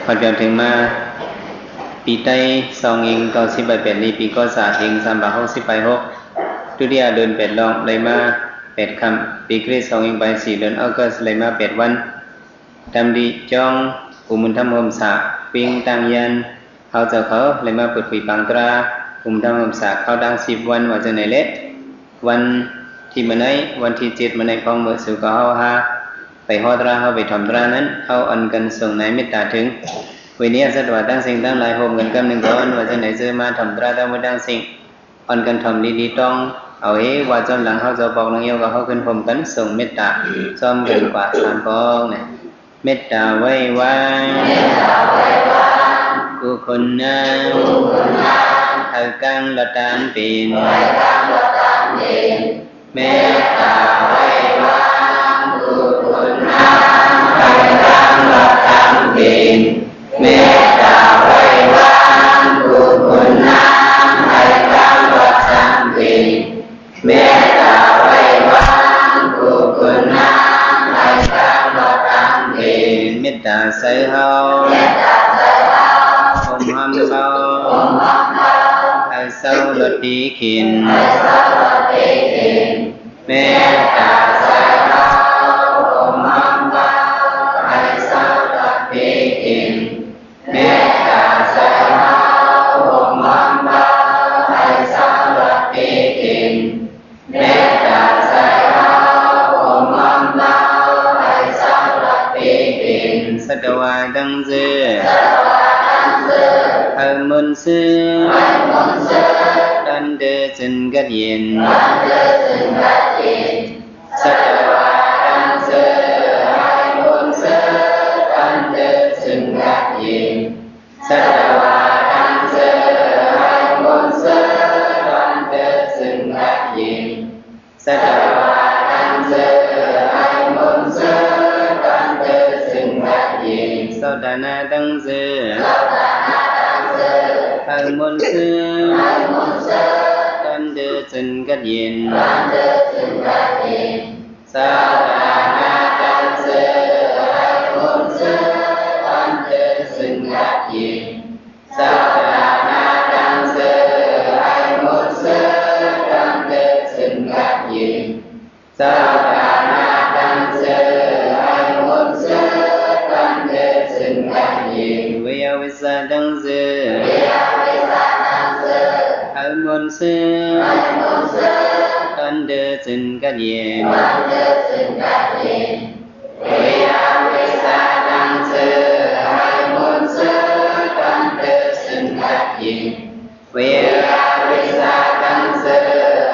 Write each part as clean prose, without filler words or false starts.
อเดียวถึงมาปีใต้2090นี้ปีก็สาเอง360ทุเรียเดิน8รอบเลยมา8ค่ำปีคริสต์2024เดือนออกัสเลยมา8วันทำดีจ้องอุมุนทำโฮมสาปิงตังยันเขาเจ้าเขาเลยมาเปิดปีปังตราอุมุนทำโฮมสาเขาดัง10วันว่าจะไหนเละวันที่มันไหนวันที่7มันไหนของมือสู่ก็เขาหาไปฮอดราเขาไปทำตรานั้นเขาอันกันส่งในเมตตาถึงวันนี้สัตว์ว่าตั้งสิ่งตั้งหลายโฮมกันกำหนึ่งก่อนว่าจะไหนเจอมาทำตราตั้งมาตั้งสิ่งอันกันทำดีๆต้องเอาว่าจนหลังเขาจะบอกน้องเยาก็เขาขึ้นโฮมกันส่งเมตตาซ้อมกันกว่า3กองเนี่ยเมตตาไว้วางกุคนนั้นเอากังละตานเป็นเมตตาไว้วางกุคนนั้นเอากังละตานเป็นเมตตาไว้วางกุคนนั้นเอากังละตานเป็นเมตตาไว้วางกุคนนั้นเอากังละตานเป็นเมตตาใส่เฮาom ham bao ai sau luật đi khiên mê ta sai bao om ham bao ai sau luật đi khiên mê ta sai bao om ham bao ai sau luật đi khiên mê ta sai bao om ham bao ai sau luật đi khiên sát đa đăng dư môn sư đan đơ chân gắt yên sát đa đăng sư hai môn sư đan đơ chân gắt yên sát đa đăng sư hai môn sư đan đơ chân gắt yên sát đa đăng sư hai môn sư đan đơ chân gắt yên sau đà na đăng sư hai môn sư đan đơ chân gắt yên sa đà na đăng sư hai môn sư đan đơ chân gắt yên sa đà na đăng sư hai môn sư đan đơ chân gắt yên sa đà na đăng sư hai môn sư đan đơ chân gắt yên vi a vi sa đăng sư hai môn sư đan đơ chân gắt yên vi a vi sa đăng sư hai môn sư đan đơ chân gắt yên vi a vi sa đăng sư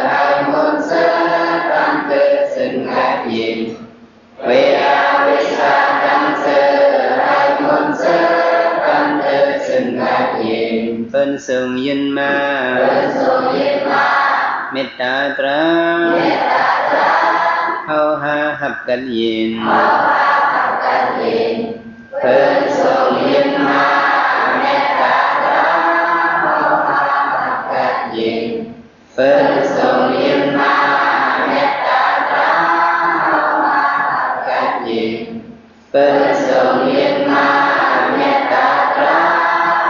hai môn sư đan đơ chân gắt yên vi a vi sa đăng sư hai môn sư đan đơ chân gắt yên phân sung yin maเมตตาตราเฮาหาหับกันเย็นเพิ่นส่งเย็นมาเมตตาตราเฮาหาหับกันเย็นเพิ่นส่งเย็นมาเมตตาตราเฮาหาหับกันเย็นเพิ่นส่งเย็นมาเมตตาตรา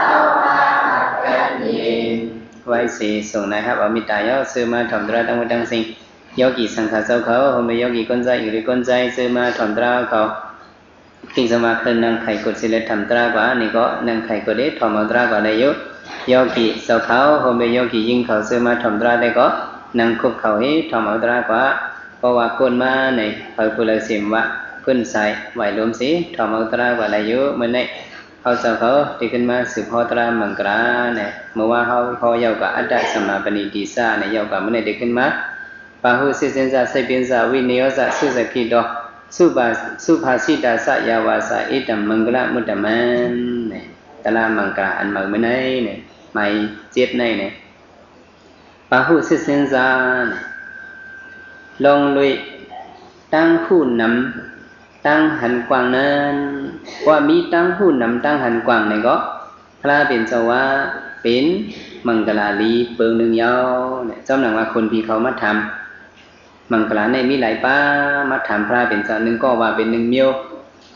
เฮาหาหับกันเย็นไว้สีส่งนะครับอมิตายอซื้อมาถมตราตั้งไว้ตั้งสิ่งโยกีสังขารเจ้าเขาโฮมโยกีก้นใจอยู่ในก้นใจซื้อมาถมตราเขาทิ้งสมาคืนนั่งไข่กดสิเลถมตรากว่านี่ก็นั่งไข่กดได้ถมตรากว่าได้ยุโยกีเจ้าเขาโฮมโยกียิ่งเขาซื้อมาถมตราได้ก็นั่งคุบเขาให้ถมตรากว่าเพราะว่าคนมาในเผยผู้เลยสิมว่าพื้นใสไหวรวมสีถมตรากว่าได้ยุเมื่อในเขาเจ้าเขาที่ขึ้นมาสืบพอตรามังกราเนี่ยเมื่อว่าเขาพอเยากับอัตตสมาปณิติสาเนี่ยเยากับเมื่อในเด็กขึ้นมาปาหุสิเซนซาไซเปียนซาวิเนยซาสุสกิโดสุภาษิตาสยาวาสาอิตัมมังกลมุตตมันเนี่ยตลามังกราอันมังไม่ในเนี่ยไม่เจ็ดในเนี่ยปาหุสิเซนซาลงลุยตั้งผู้นำตั้งหันกวางนั้นว่ามีตั้งผู้นำตั้งหันกวางเนี่ยก็พระเป็นเจ้าว่าเป็นมังกลาลีเปิงหนึ่งยาวเนี่ยจำหนังว่าคนที่เขามาทำมังกลาในมีหลายป้ามาถามพระเป็นเจ้าหนึ่งก็ว่าเป็นหนึ่งเมียว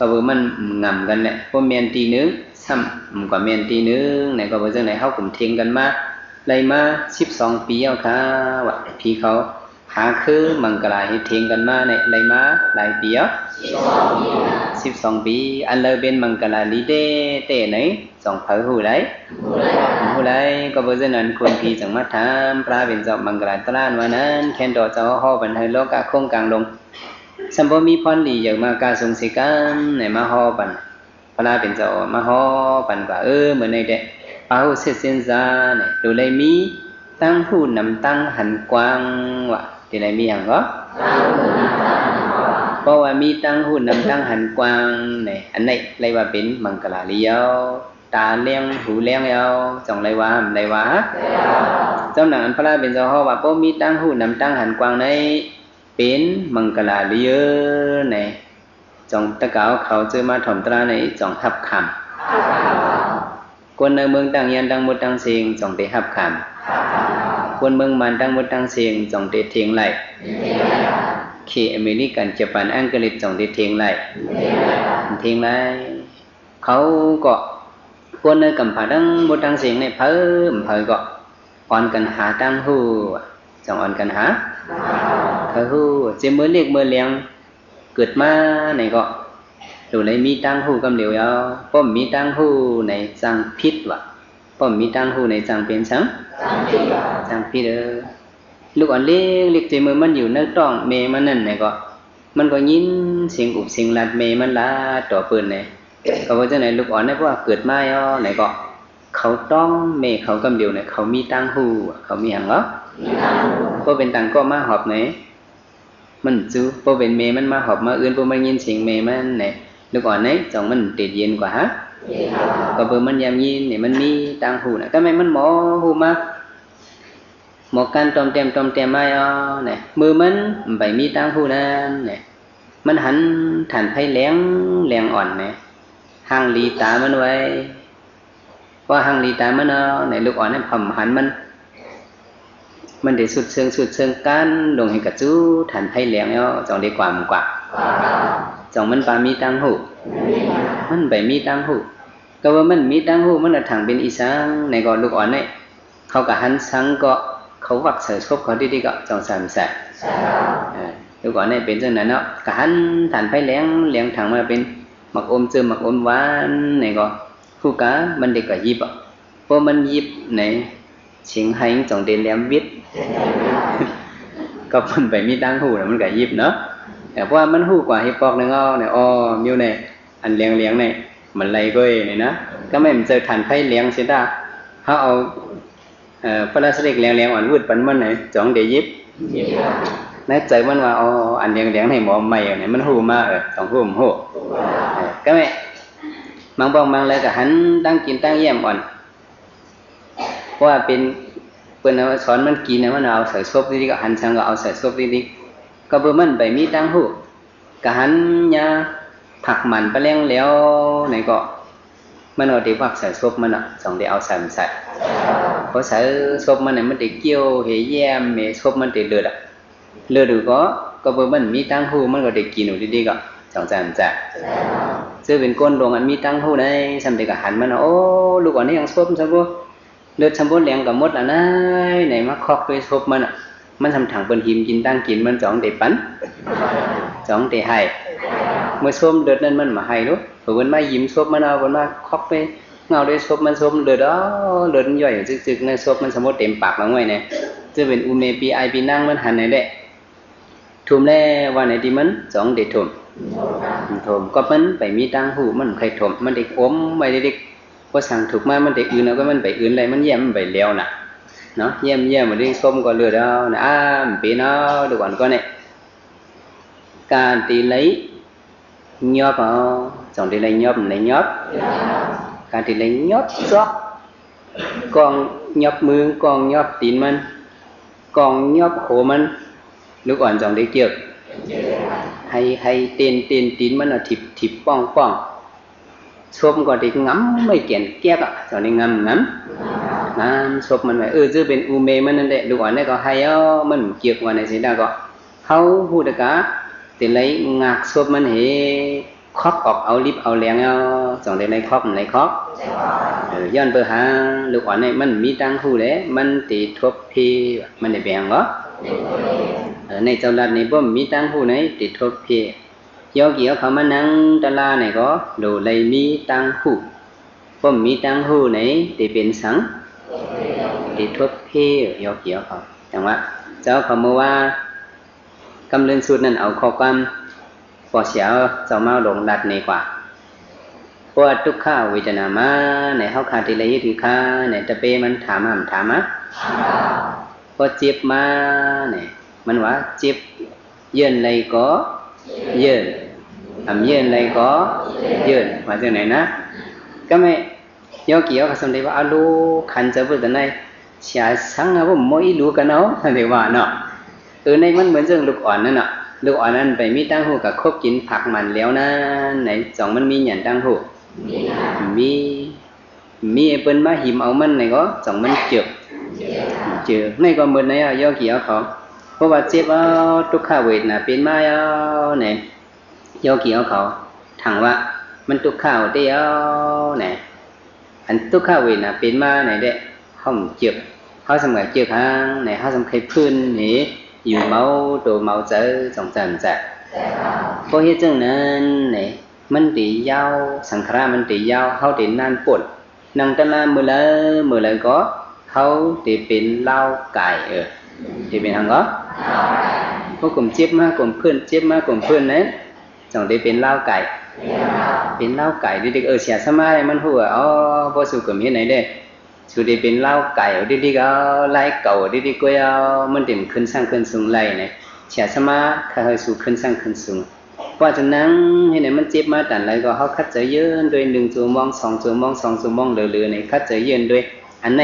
ก็บ่มันงำกันแหละบ่แม่นตีนึงซ้ำก็แม่นตีนึงไหนก็บ่จังได๋เฮากลุ่มเทงกันมาไล่มา12ปีเอาค่ะว่าพี่เขาหาคือมังกลาเฮ็ดเทงกันมาเนี่ยไล่มาหลายปีอ่ะ12ปีอันเลยเป็นมังกลาลีเด้เต้ไหน2เผาฮู้ได้ฮู้ได้ก็บ่จังนั้นคนพี่จังมาถามพระเป็นเจ้ามังกลาตรานว่านั้นแค่นดอกเจ้าฮอบันให้โลกะคงกลางลงสัมบ่มีพรดีอยากมากาสงสิกันไหนมาฮอบันพระเป็นเจ้ามาฮอบันก็เหมือนในเด้ปาหูเสสินซาเนี่ยดูเลยมีตั้งหูนำตั้งหันกว้างวะดูเลยมีอย่างก็เพราะว่ามีตั้งหูนำตั้งหันกว้างเนี่ยอันไหนเลยว่าเป็นมังกรเลี้ยวตาเลี้ยงหูเลี้ยงเอาจังเลยว่าเลยว่าเจ้าหนังพระเป็นเจ้าเขาว่าเพราะมีตั้งหูนำตั้งหันกว้างในเป็นมังกรเลี้ยวเนี่ยจงตะเกาเขาเจอมาถ่อมตราในจงทับคำคนในเมืองต่างยันต่างหมดต่างเสียงจงได้หับคำคนเมืองมันต่างหมดต่างเสียงจงได้เทียงไหลเขอเมริกันญี่ปุ่นอังกฤษจงได้เทียงไหลเขาก็คนในกำปั้นต่างหมดต่างเสียงในเพิ่มก็อ่อนกันหาตั้งหูจงอ่อนกันหาเขาหูเจมื่อเรียกเมื่อเลี้ยงเกิดมาในก็ดูในมีตั้งหูกำเหลียวเอาป้อมมีตั้งหูในจังพิษวะป้อมมีตั้งหูในจังเป็นจังพิษลูกอ่อนเล็กเจมือมันอยู่ในต้องเมมันนั่นไหนก็มันก็ยินเสียงอุบเสียงลัดเมมันลาต่อปืนไหนก็ว่าจะไหนลูกอ่อนเนี่ยเพราะว่าเกิดมาอ๋อไหนก็เขาต้องเมเขากำเหลียวเนี่ยเขามีตั้งหูเขามีอย่างเหรอเพราะเป็นตังก็มาหอบไหนมันจูเพราะเป็นเมมันมาหอบมาอื่นเพราะมันยินเสียงเมมันไหนลูกอ่อนไหนจังมันติดเย็นกว่าฮะก็เบอร์มันยามยินเนี่ยมันมีตังหูนะก็ไม่มันหมอหูมาหมอกันตอมเต็มไม่อ๋อเนี่ยมือมันใบมีตังหูนั่นเนี่ยมันหันฐานไผ่แรงอ่อนเนี่ยหางลีตามันไว้ว่าหางลีตามันอ๋อเนี่ยลูกอ่อนเนี่ยผมหันมันได้สุดเชิงกันลงให้กระจู้ฐานไผ่แรงอ๋อจังได้กว่าจังมันปามีตังหูมันใบมีตังหูก็ว่ามันมีตังหูมันถังเป็นอีสังในก่อนลูกอ่อนเนี่ยเขากับหันสังก็เขาวักเสือชบเขาดีๆก็จังสามแสบลูกอ่อนเนี่ยเป็นจังนั้นเนาะกับหันฐานไผ่แรงถังมาเป็นหมักอมเจอหมักอมหวานในก็คู่กะมันเด็กก็ยิบเพราะมันยิบในเฉียงให้จังเดินแหลมวิทก็มันใบมีตังหูแล้วมันก็ยิบเนาะแต่เพราะว่ามันหูกว่าฮิปปอกนึงเอาเนี่ยอ๋อมิวเนี่ยอันเลี้ยงเนี่ยมันไหลก็เนี่ยนะก็ไม่เหมือนเจอฐานไฟเลี้ยงเสียด้าเขาเอาพลาสติกเลี้ยงอ่อนวุดปันมันไหนจ่องเดียยิบนั่นใจมันว่าอ๋ออันเลี้ยงให้หมอใหม่เนี่ยมันหูมาสองหูก็ไม่บางเลยก็หันตั้งกินตั้งเยี่ยมอ่อนเพราะว่าเป็นเปิ้นเอาสอนมันกินนะมันเอาใส่ซบดีๆก็หันช่างก็เอาใส่ซบดีๆก็เบอร์มันใบมีตั้งหูกะหันยาผักหมันไปเลี้ยงแล้วไหนก็มันเอาได้วักใส่ซบมันอ่ะสองได้เอาใส่เพราะใส่ซบมันเนี่ยมันได้เกี่ยวเหี่ยแย้มเมซบมันได้เลือดดูก็เบอร์มันมีตั้งหูมันก็ได้กินอยู่ดีๆก็สองจะซื้อเป็นก้นลงอันมีตั้งหูได้สำเร็จก็หันมันโอ้ลูกอ่อนนี่ยังซบซะบ่เลือดชมพูเลี้ยงกับมดอ่ะนะไหนมาคอกไปซบมันอ่ะมันทำถังเป็นหิมกินตั้งกินมันจ่องเตะปันจ่องเตะให้เมื่อส้มเดือดนั้นมันมาให้รู้เผื่อวันมายิ้มส้มมันเอาวันมาคอกไปเงาด้วยส้มมันส้มเดือดเดือดย่อยจึกในส้มมันสมมติเต็มปากแล้วไงเนี่ยจะเป็นอุเมปีไอปีนั่งมันหันไหนแหละทุ่มแล้ววันไหนที่มันจ่องเตะทุ่มก็มันไปมีตั้งหูมันใครทุ่มมันเด็กอมไม่เด็กพอสั่งถูกมามันเด็กอื่นแล้วก็มันไปอื่นอะไรมันแย่มันไปเลี้ยวน่ะเนาะเยี่ยมมาดิส้มก็เลือดเอานะปีน้าดูก่อนก็เนี่ยการตีlấy nhóp chồngตีlấy nhópการตีlấy nhóp chóp con nhópมือ con nhópตีนมัน con nhóp โขมันลูกอ่อนchồngตีเกี่ยวให้ตีนมันถิบป้องส้มก็ตีงำไม่เกี่ยนแก้กchồngตีงำซบมันไว้จะเป็นอูเมมันนั่นแหละลูกอ่อนเนี่ยก็ให้มันเกี่ยวกับในสิ่งใดก็เขาพูดกะแต่ไรงักซบมันเห คอกออกเอาลิบเอาแรงเอาจังได้ในคอกในคอกย้อนเบอหาลูกอ่อนเนี่ยมันมีตังหูเลยมันติทบพีมันได้แบ่งบ่ในเจ้าลัดนี่บ่มีตังหูไหนติทบพีโยกีเขามานั่งตะลาเนี่ยก็ดูเลยมีตังหูบ่มีตังหูไหนติเป็นสังติทบพีโยกีเขาจังว่าเจ้าเขามาว่ากำเริญสุดนั่นเอาข้อความพอเสียเจ้ามาลงดัดนี่กว่าเพราะทุกข้าเวทนามาในเฮาขาดที่ละเอียดที่ข้าในตะเปมันถามอ่ะพอเจ็บมาเนี่ยมันว่าเจ็บเยินอะไรก็เยินเยินอะไรก็เยินว่าจังไหนนะก็ไม่ย่อเกี่ยวกับสมเด็จว่าอาลูขันจะพูดแต่ในเสียสังนะว่าไม่รู้กันเนาะท่านเรียกว่าเนาะในมันเหมือนเรื่องลูกอ่อนนั่นเนาะลูกอ่อนนั้นไปมีตั้งหูกับคบกินผักมันแล้วนะไหนสองมันมีหยันตั้งหูมีเปิ้นมาหิมเอามันไหนก็สองมันเจือในก็เหมือนไหนอ่ะย่อเกี่ยวเขาเพราะว่าเจ็บเอาทุกข้าเวทน่ะเป็นมาเอาไหนย่อเกี่ยวเขาถามว่ามันทุกข้าวเดียวไหนอันทุกข้าเวทน่ะเป็นมาไหนเด้ห้องเจ็บเขาสมัยเจ็บหางไหนเขาสมัยพื้นนี่อยู่เมาตัวเมาเจอสองจันจัดเพราะเหตุจังนั้นนี่มันตียาวสังขารมันตียาวเขาตีนานปวดนั่งตะลาเมื่อไรก็เขาตีเป็นเล่าไก่ตีเป็นทางก็พวกกลุ่มเจ็บมากกลุ่มเพื่อนเจ็บมากกลุ่มเพื่อนนั้นจังตีเป็นเล่าไก่เป็นเล่าไก่ดิเเสียสมาเลยมันหัวพอสู่กลุ่มที่ไหนเด้สุดที่เป็นเล่าไก่ดิก็ไล่เก่าดิก็มันเด่นขึ้นสร้างขึ้นสูงไล่เนี่ยเสียสมาข้าให้สู่ขึ้นสร้างขึ้นสูงว่าจากนั้นให้ไหนมันเจ็บมาแต่ไรก็เขาคัดเจอเยืนโดย1 ชั่วโมง2 ชั่วโมง2 ชั่วโมงเหลือๆเนี่ยคัดเจอเยืนโดยอันไหน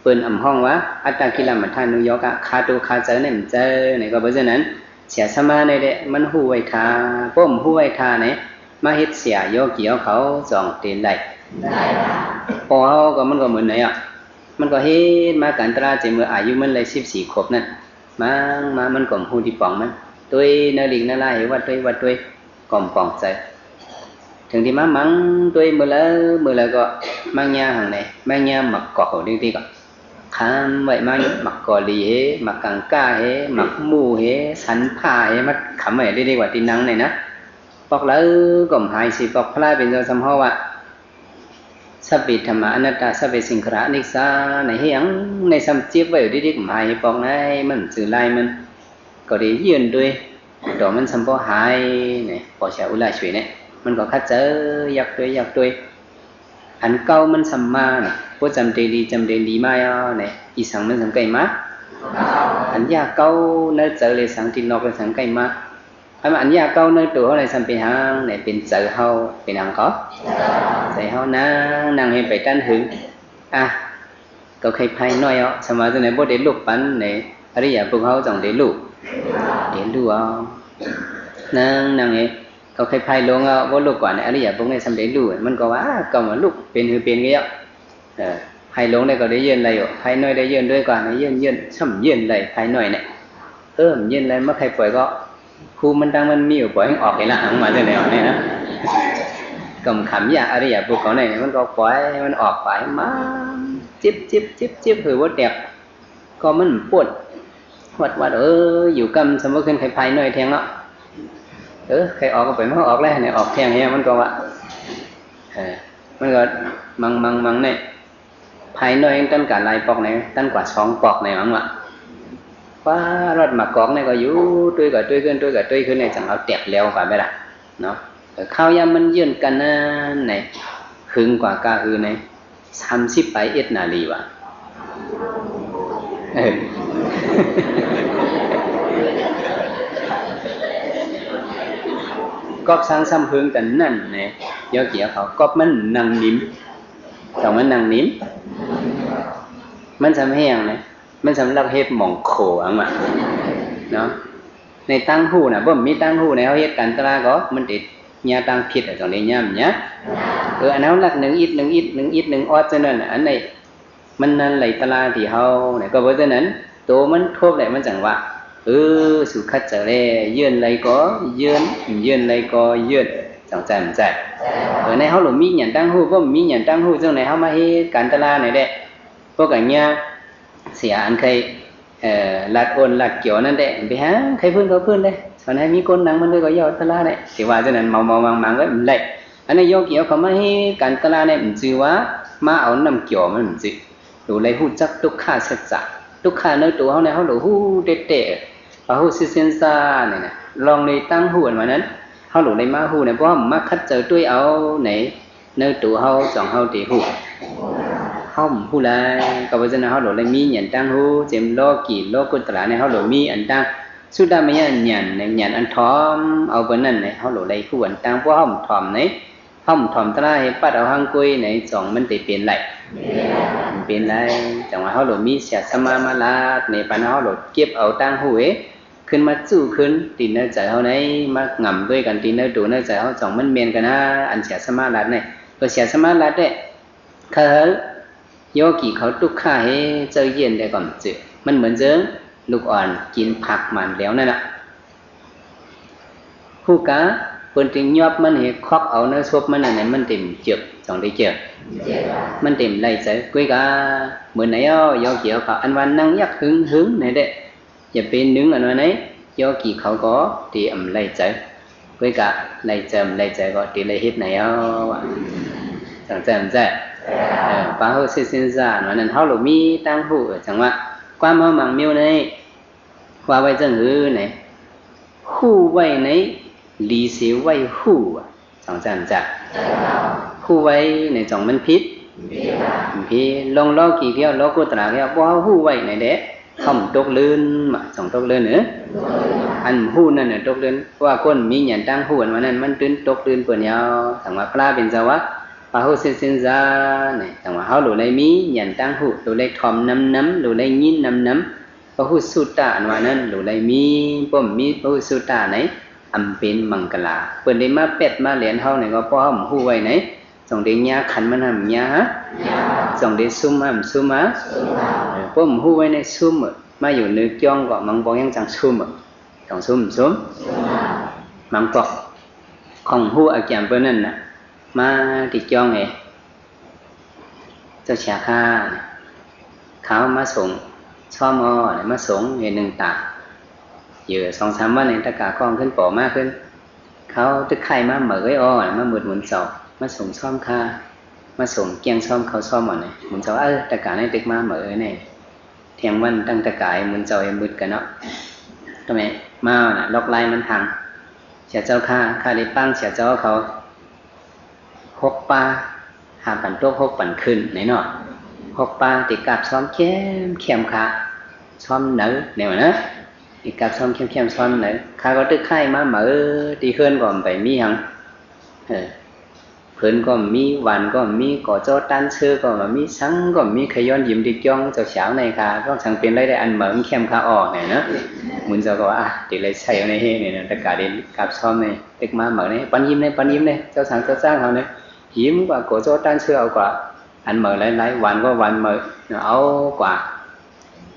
เปิดอ่ำห้องว่าอัตตากิลมัฏฐานุโยกะคาตูคาเจอเนี่ยมันเจอเนี่ยก็เพราะฉะนั้นเสียสมาเนี่ยมันหูไว้ทาป้มหูไว้ทาเนี่ยมาเฮ็ดเสียโยกี่เขาจองเตียนได้พอเขาก็มันก็เหมือนไหนอ่ะมันก็เฮ็ดมาการตราเจมืออายุมันเลย14 ขวบนั่นมามันก็หูที่ป่องมันตัวนาฬิกนาลายวัดตัวก่อมป่องใจถึงที่มามังตัวเมื่อแล้วก็มังยาหังไหนมังยาหมักเกาะดีก็ข้ามไว้มาหมักกอลีเฮหมักกังก้าเฮหมักมูเฮสันผ้าเฮมัดขำไว้ดีกว่าตีนังเนี่ยนะปอกแล้วก็หายสิปอกพลายเป็นเจ้าสมภาวะสัพพิธรรมะอนัตตาสัพพิสิงขระนิสาในเฮียงในสัมจีบไว้ดีๆหายปอกไหนมันสื่อลายมันก็ได้ยืนด้วยดอกมันสัมภหายเนี่ยพอเช้าอุลาช่วยเนี่ยมันก็คัดเจออยากด้วยอันเก่ามันสัมมาเนี่ยพวกจำเดลีมาเนี่ยอีสังมันสังไก่มาอันยาเก่าเนื้อเจอเลยสังตินอกเลยสังไก่มาอันยาเก่าเนื้อตัวอะไรสัมเป็นหางเนี่ยเป็นเจอเฮาเป็นหางก็ใจเฮานั่งให้ไปตั้นหึงก็ใครพายน้อยสมัยตัวไหนบ่ได้ลูกปันเนี่ยอริยพวกเขาจังได้ลูกนั่งให้ก็ใครพายลงว่าลูกก่อนเนี่ยอริยพวกนี้สำเร็จลูกมันก็ว่าก็มาลูกเป็นเป็นก็เยอะพายลงได้ก็ได้เยือนอะไรอยู่พายน้อยได้เยือนด้วยก่อนเยือนช่ำเยือนอะไรพายน้อยเนี่ยเยือนอะไรเมื่อใครปล่อยก็ครูมันดังมันมีอยู่ปล่อยให้ออกเลยละหังมาเรื่อยๆเนี่ยนะกำขำยาอริยพวกเขาเนี่ยมันก็ปล่อยมันออกไปมาจิ๊บหือว่าเด็กก็มันปวดวัดอยู่กำสมมติขึ้นใครพายน้อยแทงเนาะใครออกก็ไปมันออกแล้วเนี่ยออกแทงเนี่ยมันก็ว่ามันก็มังเนี่ยพายน้อยตั้งกว่าลายปอกเนี่ยตั้งกว่า2 ปอกเนี่ยมั้งวะว่ารถมากอกเนี่ยก็อยู่ตัวกับตัวขึ้นเนี่ยจังเอาเตะแล้วกว่าไปละเนาะข้าวยามมันยื่นกันนั่นเนี่ยหึงกว่ากาหือเนี่ย31 นาทีว่ะก๊อบสร้างซ้ำพึงกันนั่นเนี่ยเยอะเกี่ยวเขาก๊อบมันนั่งนิ่มแต่มันนั่งนิ่มมันทำให้ยังไงมันสำหรับเฮ็ดหม่องโขอังว่ะเนาะในตั้งหูน่ะบ่มีตั้งหูในเขาเฮ็ดกันตราก็มันติดญาตั้งผิดตรงนี้ย่ำเนี่ยอันนั้นหลัก1 อิฐ1 ออดจังนั้นอันไหนมันนั่นไหลตลาที่เฮาเนี่ยก็เพราะฉะนั้นตัวมันทบเลยมันจังว่าสุขัดจะเลยยืนไหลก็ยืนไหลก็ยืน จังใจมันใจในเขาหลุมมีอย่างตั้งหูก็มีอย่างตั้งหูจังไหนเขามาให้การตลาดไหนเด้พวกกันเนี้ยเสียอันเคยลัดโอนลัดเกี่ยวนั่นเด้ไปหาใครเพื่อนเขาเพื่อนเลยส่วนไหนมีคนนั่งมันเลยก็ยอดตลาดเนี่ยที่ว่าจังนั้นเมามังก็มันเลยอันนี้โยกเกี่ยวเขามาให้การตลาดเนี่ยมันจือว่ามาเอาน้ำเกี่ยวมันจือดูเลยหูจักทุกข้าเสจจะทุกข้าในตัวเขาเนี่ยเขาดูหูเด็ดพอหูซิเซนซ่าเนี่ยลองเลยตั้งหูอันนั้นเขาหลุดในมาหูเนี่ยเพราะมาคัดเจอด้วยเอาไหนในตัวเขาสองเขาตีหูเขาหูเลยก็เพราะฉะนั้นเขาหลุดในมีอย่างตั้งหูเจมโลกี่โลกุตระเนี่ยเขาหลุดมีอันตั้งสุดท้ายไม่ยันหยันอันทอมเอาบนนั้นเนี่ยเขาหลุดในหูอันตั้งเพราะเขาทอมเนี่ยเขาทอมตลาดปัดเอาหังกุยในสองมันตีเปลี่ยนไหลเป็นไรจังหวะเขาหลุดมีเสียสมามาลาในปัญหาเขาหลุดเก็บเอาตั้งหูขึ้นมาจู่ขึ้นตีเนื้อใจเขาในมาหง่ำด้วยกันตีเนื้อดูเนื้อใจเขาสองมันเมียนกันนะอันเสียสมาลัดเนี่ยก็เสียสมาลัดเนี่ยเขาโยกีเขาตุกข่าให้เจอเย็นได้ก่อนจืดมันเหมือนเจอลูกอ่อนกินผักมันแล้วนั่นแหละผู้กะคนที่ยอบมันเห็นครอบเอาเนื้อซุปมันอะไรมันเต็มเจ็บสองได้เจ็บมันเต็มไรใจกุ้ยกะเหมือนไหนโยกีเขาอันวันนั่งยักหึงไหนเด็อย่าเป็นนึงอันวันไหนโยกีเขาก็ตีไรใจกุ้ยกะไรใจก็ตีไรฮิตไหนจังใจมันใจป้าเขาเส้นซ่าวันนั้นเขาหลุดมีตั้งหูจังว่าความเขาหมั่งมิวในว่าไว้จังหือไหนหูไว้ไหนลีเสียไว้หูจังใจมันใจหูไว้ในจังมันพิษลงล้อกี่เที่ยวล้อกุตระเที่ยวว่าหูไว้ไหนเด็กเขาตกลื่นมาจังตกลื่นเนอะอันหูนั่นเนี่ยตกลื่นว่าคนมีอย่างตั้งหูวันนั้นมันตื่นตกลื่นเปล่าเนี่ยจังว่าพระเป็นจังว่าพระเขาเส้นซ่าเนี่ยจังว่าเขาหลุดในมีอย่างตั้งหูหลุดในทอมน้ำหลุดในยินน้ำพระหูสุตตาอันว่านั้นหลุดในมีป้อมมีพระหูสุตตาไหนอันเป็นมังกรเปิดได้มาเป็ดมาเหรียญเขาเนี่ยก็ป้อมหูไว้ไหนส่งเดียร์ขันมันทำยาส่งเดียซุ่มซุ่มป้อมหูไว้ในซุ่มมาอยู่นึกจ้องก็มังปองยังจังซุ่มจังซุ่มมังปอกของหูอาจารย์เปิ้ลนั่นน่ะมาติดจ้องไงเจ้าเชียข้าเขามาส่งช่อมมาส่งเงินหนึ่งตาอยู่2-3 วันในตะกาคล้องขึ้นป่อมากขึ้นเขาตึกไข่มาเหมือไว้มาหมุนเสามาส่งช่อมข้ามาส่งเกียงช่อมเขาช่อมหมดเลยหมุนเสาตะกาในตึกมาเหมือเนี่ยเที่ยงวันตั้งตะกายหมุนเสาให้มืดกันเนาะทำไมมาน่ะล็อกไล่มันทางเสียเจ้าข้าได้ปั้งเสียเจ้าเขา6 ปลาหาปั่นโต๊ะ6 ปั่นขึ้นไหนเนาะ6 ปลาติดกับซ้อมเข้มขาซ้อมเนื้อเนี่ยนะติดกับซ้อมเข้มซ้อมเนื้อข้าก็ตึกไข่มาเหมือตีเฮือนก่อนไปมีหังเพื่อนก็มีวันก็มีก่อเจ้าตันเชื่อก็มีสังก็มีขย้อนยิ้มดิจ้องเจ้าเช้าในค่ะก็สังเป็นไรได้อันเหมือนเข้มขาเนี่ยนะมุนเจ้าก็ว่าติดไรใส่ในเฮเนี่ยตะกาเด่นกับซ้อมเนี่ยตึกมาเหมือนเนี่ยปันยิ้มเนี่ยเจ้าสังเจ้าจ้างเขาเนี่ยยิ้มกว่าโกโจตันเชื่อเอากว่าอันเหมือนไรวันก็วันเหมือนเอากว่า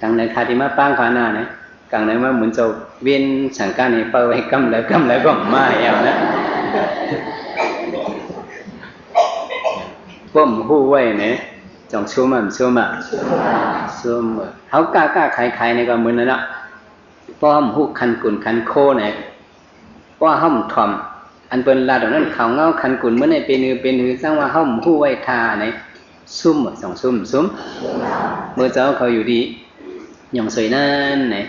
กังในคาที่มาปั้งขาหน้าเนี่ยกังในมาเหมือนเจ้าเวียนสังการเนี่ยเปิดให้กำแล้วก็มาเอานะป้อมหูไว้เนี่ยจังชั่วมันเขากล้าใครในก็เหมือนนั่นแหละป้อมหูคันกุนคันโคเนี่ยว่าห้อมทอมอันเป็นลาดนั้นเขาเงาคันกุนเมื่อในเป็นหือสร้างว่าห้อมหูไว้ทาเนี่ยซุ่มจังซุ่มเมื่อเจ้าเขาอยู่ดีอย่างสวยนั่นเนี่ย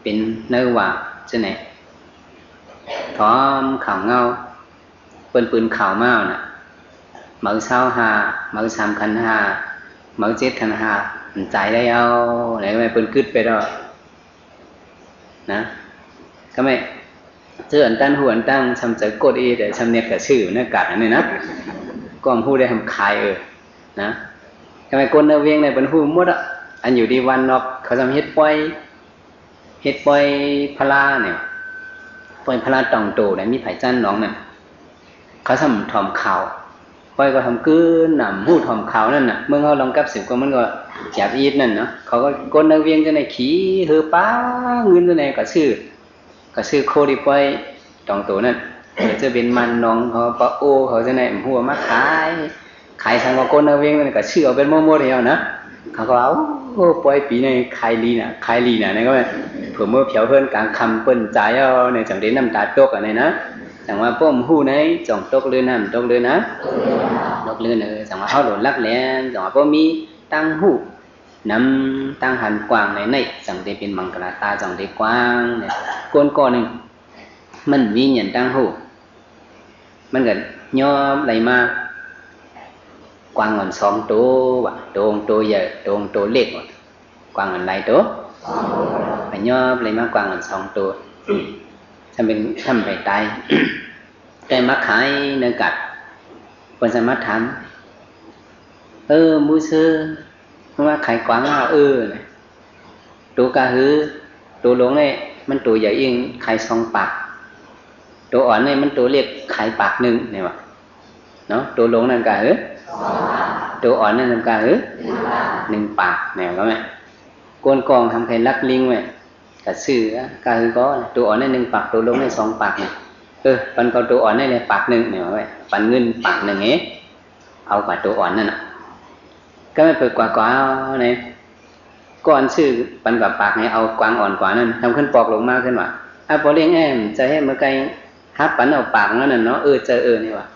เป็นเนื้อว่าใช่ไหมทอมเขาเงาเป็นปืนข่าวเมาน่ะmở 25 mở 3 คัน 5 mở 7 คัน 5มันใจได้เอาไหนไม่เป็นกึดไปดอกนะก็ไม่เชื่ออันตั้งหัวอันตั้งทำใจกดอีแต่ทำเนี่ยกับชื่อเนี่ยกัดอันนี้นะก็พูดได้ทำคายนะก็ไม่คนเนื้อเวียงในเป็นหูมดอ่ะอันอยู่ดีวันนอกเขาทำเฮ็ดปอยพลาเนี่ยปอยพลาตองโตเนี่ยมีไผ่จันน้องเนี่ยเขาทำทอมข่าวปอยก็ทำกืนหนำหูทอมข่าวนั่นน่ะเมื่อเขาลองกับ10ก็มันก็จับอีดนั่นเนาะเขาก็ก้นเนื้อเวียงจะในขี้เฮือป้าเงินจะในกระซื้อโคดิปอยตองโตนั่น จะเป็นมันน้องเขาปะโอเขาจะไหนหัวมาขายสังกนเอาเองมันก็ชื่อเอาเป็นโมโมเดียวนะเขาก็เอาปล่อยปีในขายลีน่ะนี่ก็เผื่อเมื่อเผียวเพิ่นกลางคำเปิ้นใจเอาในจังเด่นน้ำตาตกอะไรนะจังว่าป้อมหู้ในจ่องตกเรือน้ำตกเรือนะตกเรือจังว่าเขาหล่นลักแหลนจังว่าป้อมีตั้งหู้นำตั้งหันกว้างในจังได้เป็นมังกรตาจังได้กว้างเนี่ยก้อนหนึ่งมันมีเงินตั้งหู้มันก็ย่อไหลมากวางเงิน2 ตัวว่ะตัวใหญ่ตัวเล็กกวางเงินหลายตัวไปย่อไหลมากวางเงิน2 ตัวทำไปตายแต่มาขายเนื้อกัดคนสามารถถามมูซื้อว่าขายกวางตัวกะหือตัวหลงเนี่ยมันตัวใหญ่ยิ่งขาย2 ปากตัวอ่อนเนี่ยมันตัวเล็กขายปาก1เนี่ยวะเนาะตัวหลงนั่นกะหือตัวอ่อนนั่นกะหือ1 ปากเนี่ยก็ไหมกวนกองทำใครลักลิงไหมกะซื้อกะหือก็ตัวอ่อนเนี่ย1 ปากตัวหลงเนี่ย2 ปากเนี่ยปันเขาตัวอ่อนเนี่ยปาก1เนี่ยไว้ปันเงินปาก1เอากว่าตัวอ่อนนั่นน่ะก็ไม่เปิดกว่าเนี่ยก่อนซื้อปันกับปากเนี่ยเอากวางอ่อนกว่านั้นทำขึ้นปอกลงมากขึ้นว่าพอเลี้ยงแอมจะให้เมื่อไกลฮับปันเอาปากนั่นน่ะเนาะนี่ว่า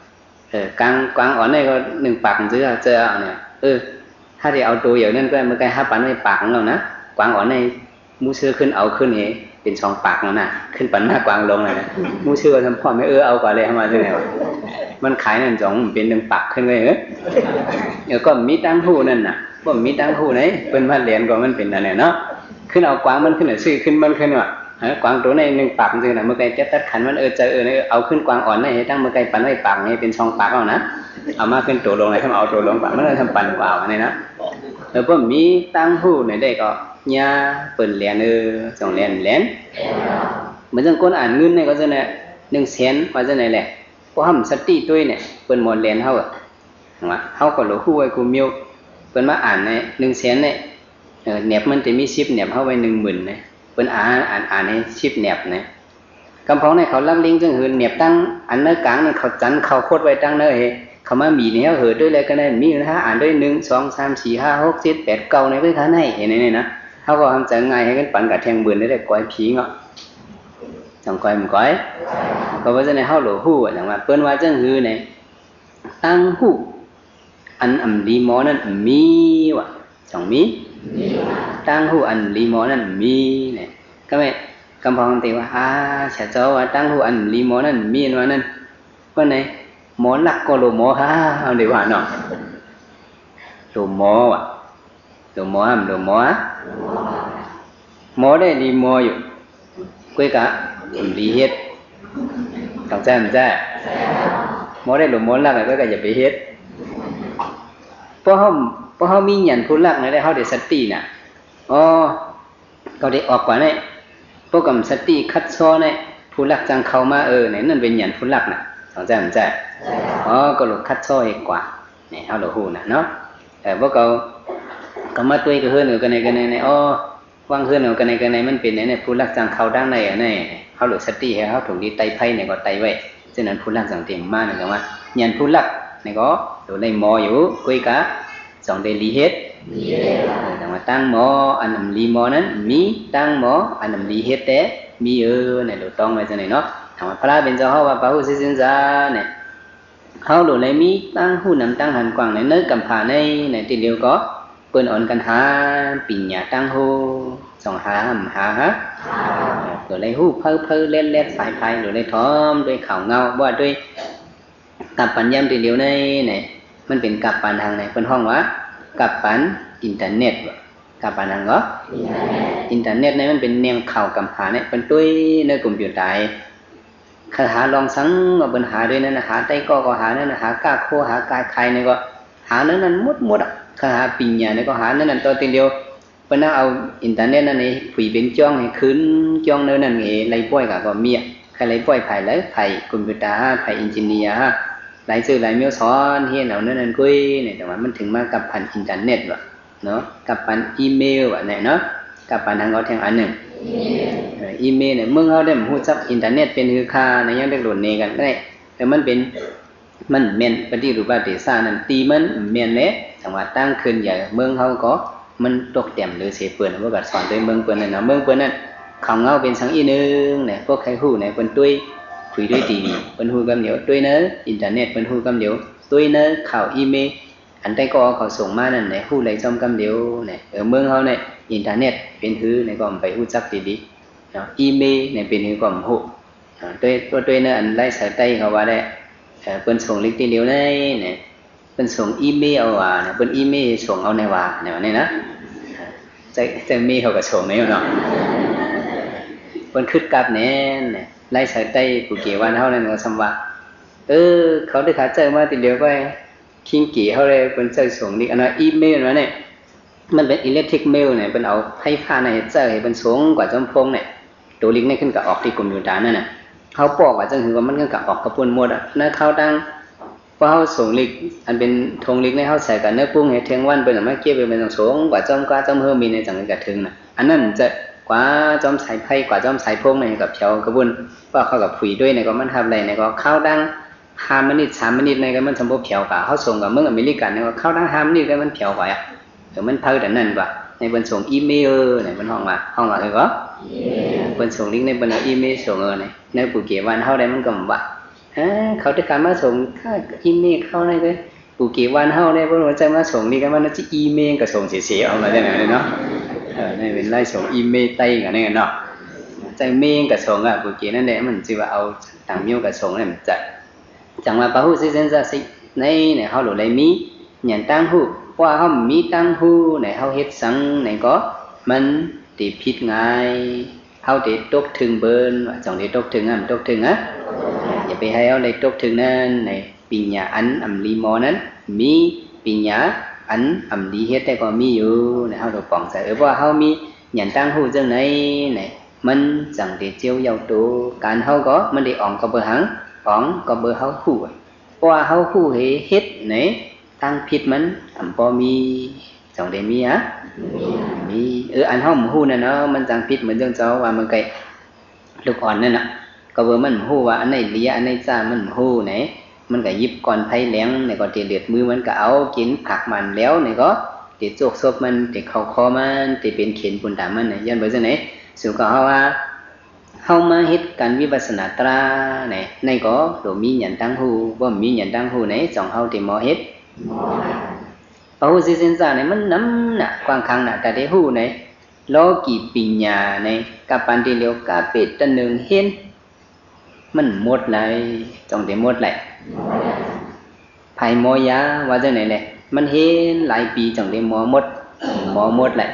กวางอ่อนเนี่ยก็1 ปากซื้อเจอเนี่ยถ้าที่เอาตัวอย่างนั้นก็เมื่อไกลฮับปันไว้ปากของเรานะกวางอ่อนในมูซื้อขึ้นเอาขึ้นเเป็น2 ปากแล้วนะขึ้นปันมากกวางลงเลยนะมูซื้อทำพ่อไม่เอากว่าเลยมาที่ไหนวะมันขายนั่นจ่องเป็น1 ปากขึ้นเลยก็มีตั้งหูนั่นน่ะว่ามีตั้งหูไหนเป็นมาเรียนก็มันเป็นอะไรเนาะขึ้นเอากวางมันขึ้นซื้อขึ้นมันขึ้นว่ะกวางตัวใน1 ปากจริงนะเมื่อไกลจะตัดขันมันเจอเอาขึ้นกวางอ่อนในตั้งเมื่อไกลปันไว้ปากนี่เป็น2 ปากเอานะเอามาขึ้นตัวลงเลยถ้าเอาตัวลงปากมันเลยทำปันกว่าเนี่ยนะแล้วก็มีตั้งหูในได้ก็ยาเปิ่นเรียนจ่องเรียนเหมือนจังก้นอ่านเงินเนี่ยก็จะเนี่ย100,000ว่าจะไหนแหละเพราะทำสติด้วยเนี่ยเปิ่นหมดเรียนเขาเขาก็หลงหู้ไว้กูมิวเปิ่นมาอ่านเนี่ย100,000เนี่ยแหนบมันจะมี10 แหนบเข้าไว้10,000เนี่ยเปิ่นอ่านใน10 แหนบเนี่ยกำพองเนี่ยเขาลักลิงจังหืนแหนบตั้งอันเนื้อกลางเนี่ยเขาจันเขาโคตรไว้ตั้งเนื้อเขามามีเนี่ยเหอด้วยอะไรกันเนี่ยมีนะฮะอ่านด้วย1 2 3 4 5 6 7 8 9ในเพื่อท่านให้เห็นไหมนะเขาก็ทำใจง่ายให้กันปั่นกับแทงเบื่อได้ก้อยผีเงาะจังก้อยมันก้อยก็ว่าจะในเขาหลงหู้อย่างว่าเปิ้นว่าจังหือเนี่ยตั้งหู้อันลีมอนั่นมีว่ะจังมีตั้งหู้อันลีมอนั่นมีเนี่ยก็ไม่กำพองตีว่าเสียเจ้าว่าตั้งหู้อันลีมอนั่นมีว่านั่นก็ไหนหมอหลักก็โลหมอเอาดีกว่าเนาะโลหมอว่ะโลหมอหมอได้ลีมออยู่กุ้ยกะลีเฮ็ดต้องใจมันใจหมอได้หลวงหมอลักก็อย่าไปเฮ็ดเพราะเขามีหยันผู้ลักนะได้เขาได้สติน่ะเขาได้ออกกว่าเนี่ยพวกกับสติคัดซ้อเนี่ยผู้ลักจังเข้ามาเนี่ยนั่นเป็นหยันผู้ลักน่ะต้องใจมันใจก็หลุดคัดซ้ออีกกว่าเนี่ยเขาหลุดหูน่ะเนาะแต่พวกเขามาตัวก็เฮือนอยู่กันในว่างเฮือนอยู่กันในมันเป็นเนี่ยผู้ลักจังเข้าด้านในเขาหลุดสติให้เขาถูกดีไตไพ่เนี่ยก็ไตไว้ฉะนั้นผู้ลักจังเต็มมากเลยว่ายันผู้ลักเนี่ยก็อยู่ในหมออยู่คุยกะ2 เดลีเฮ็ดแต่ว่าตั้งหมออันลีหมอนั้นมีตั้งหมออันลีเฮ็ดแต่มีเนี่ยหลุดต้องไว้จังไหนเนาะถามว่าพระเป็นเจ้าเขาว่าพระผู้สินจาเนี่ยเขาหลุดในมีตั้งหูนำตั้งหันกว้างในเนื้อกำผาในที่เดียวก็เปิ้นอ่อนกันหาปิ่นหยาตั้งหู2 หาฮะหรือในหูเพ้อเล่นสายไฟหรือในท้อมด้วยข่าวเงาว่าด้วยกับปัญญามที่เดียวเนี่ยมันเป็นกับปันทางไหนเป็นห้องวะกับปันอินเทอร์เน็ตกับปันทางก็อินเทอร์เน็ตเนี่ยมันเป็นแนวข่าวกำผาเนี่ยเป็นด้วยในกลุ่มอยู่ใต้คาถาลองสังว่าปัญหาด้วยนั่นหาใต้ก็หานั่นหากาโคหากายใครเนี่ยก็หานั้นมุดคาถาปิญญาเนี่ยก็หานั้นตัวทีเดียวเพราะนั้นเอาอินเทอร์เน็ตนั่นเองผีเป็นจ้องให้คืนจ้องเนื้อนั่นเองไล่ป่วยก็มีใครไล่ป่วยไผ่เลยไผ่คอมพิวเตอร์ไผ่อินจิเนียร์หลายสื่อหลายเมียวสอนเฮียเหล่านั้นกุ้ยเนี่ยแต่ว่ามันถึงมากับผ่านอินเทอร์เน็ตว่ะเนาะกับผ่านอีเมลว่ะเนี่ยเนาะกับผ่านทางเอาแทงอันหนึ่ง อีเมลเนี่ยเมืองเขาได้หูจักอินเทอร์เน็ตเป็นคือค่าในยังได้โหลดเนกันได้แต่มันเป็นมันเมียนปฏิรูปประเทศนั้นตีมันเมียนเลยจังหวัดตั้งขึ้นใหญ่เมืองเขาก็มันตกเต็มหรือเสียเปื่อนว่าแบบสอนโดยเมืองเปื่อนนั่นนะเมืองเปื่อนนั่นเขาเงาเป็นสังอีนึงเนี่ยพวกใครหู้เนี่ยเป็นตุ้ยคุยด้วยทีวีเป็นหูกำเดียวตุ้ยเนื้ออินเทอร์เน็ตเป็นหูกำเดียวตุ้ยเนื้อข่าวอีเมลอันใดก็เขาส่งมานั่นเนี่ยหู้เลยจอมกำเดียวเนี่ยเมืองเขาเนี่ยอินเทอร์เน็ตเป็นหื้อเนี่ยก็ไปหู้จักดีๆเนาะอีเมลเนี่ยเป็นหื้อก็หู้ตุ้ยเนื้ออันไล่สายใต้เขาว่าได้เป็นส่งลิงก์ที่เดียวเนี่ยเป็นส่งอีเมลเอาว่าเนี่ยเป็นอีเมลส่งเอาในว่าเนี่ยวันนี้นะใจมีเขาก็ส่งเนี่ยเนาะเป็นคึดกับเนี่ยไล่สายใต้ผู้เกี่ยววันเท่านั้นก็สมว่าเขาได้ขาเจอมาติเดียวก็คิงกี่เขาเลยเป็นใจส่งนี่อันนั้นอีเมลนะเนี่ยมันเป็นอิเล็กทริกเมลเนี่ยเป็นเอาไฟฟ้าในเจอเป็นส่งกว่าจอมพงเนี่ยตัวลิงก์นี่ขึ้นกับออกที่คอมพิวเตอร์นั่นน่ะเขาบอกว่าจังหือว่ามันขึ้นกับออกกระปุนหมดอ่ะนั่นเขาตั้งว่าเขาส่งลิงก์อันเป็นทงลิงก์ในเขาใส่กับเนื้อปุ้งให้เทียงวันเป็นอะไรเกี่ยวเป็นส่งกว่าจอมเฮอมีในจังหือกระถึงน่ะอันนั้นจะกว่าจอมสายไพ่กว่าจอมสายพงในกับเชียวกระปุนว่าเขากับผุยด้วยในก็มันทำอะไรในก็เข้าดัง5 มินิ3 มินิในก็มันสมบูรณ์เพียวกว่าเขาส่งกับเมืองอเมริกันในก็เข้าดัง5 มินิก็มันเพียวกว่ามันเท่าแต่นั่นกว่าในบนส่งอีเมลในบนห้องว่าเลยก็บนส่งลิงก์ในบนอีเมลส่งเนี่ยในผู้เกี่ยววันเท่าใดมันก็ว่าเขาได้การมาส่งค่าอีเมลเข้าได้เลยผู้เกี่ยววันเท่าได้เพราะว่าจะมาส่งนี่ก็มันจะอีเมลก็ส่งเสียๆเอามาได้ไหนเนาะนี่เป็นไล่ส่งอีเมลไต้กันนี่เนาะใจเมลก็ส่งอ่ะผู้เกี่ยวนั่นแหละมันจะว่าเอาต่างเมลก็ส่งนั่นจะจังว่าพระผู้เส้นจะสิในเนี่ยเขาหลุดเลยมีอย่างตั้งหูว่าเขามีตั้งหูเนี่ยเขาเฮ็ดสังเนี่ยก็มันติดผิดง่ายเขาติดตกถึงเบิร์นจังติดตกถึงตกถึงอย่าไปให้เขาเลยตกถึงนั่นในปัญญาอันอำลีมอนั้นมีปัญญาอันอำลีเฮ็ดแต่ก็มีอยู่เนี่ยเขาถูกปองใส่ว่าเขามีอย่างตั้งหูจังไหนเนี่ยมันจังติดเจียวเยาตัวการเขาก็มันได้อ่องก็เบอร์หังอ่องก็เบอร์เขาคู่ว่าเขาคู่เฮ็ดเนี่ยตั้งผิดมันพอมีจังได้มีมีอันเฮาหมู่ฮู้นั่นเนาะมันจังผิดเหมือนจังเจ้าว่ามันไกลูกอ่อนนั่นน่ะก็ว่ามันฮู้ว่าอันไหนเลียอันไหนจ้ามันฮู้ไหนมันก็หยิบก่อนไผแหลงนี่ก็ติเลือดมือมันก็เอากินผักมันแล้วนี่ก็ติโจกซบมันติเข้าคอมันติเป็นเข็นปุ่นตามมันน่ะย้อนไปจังไหนสู่ก็เฮาว่าเฮามาเฮ็ดการวิปัสสนาตราเนี่ยในก็โดมีหยันตั้งฮู้บ่มีหยันตั้งฮู้ไหนจ่องเฮาที่หมอเฮ็ดพระหูสิสินสาเนี่ยมันน้ำน่ะกว้างคังน่ะแต่ได้หูเนี่ยโลกีปัญญาเนี่ยกับปันติเลียวกับเป็ดตะหนึ่งเห็นมันหมดเลยจงได้หมดเลยไผ่หมอยาว่าจังไหนเลยมันเห็นหลายปีจงได้หมอหมดเลย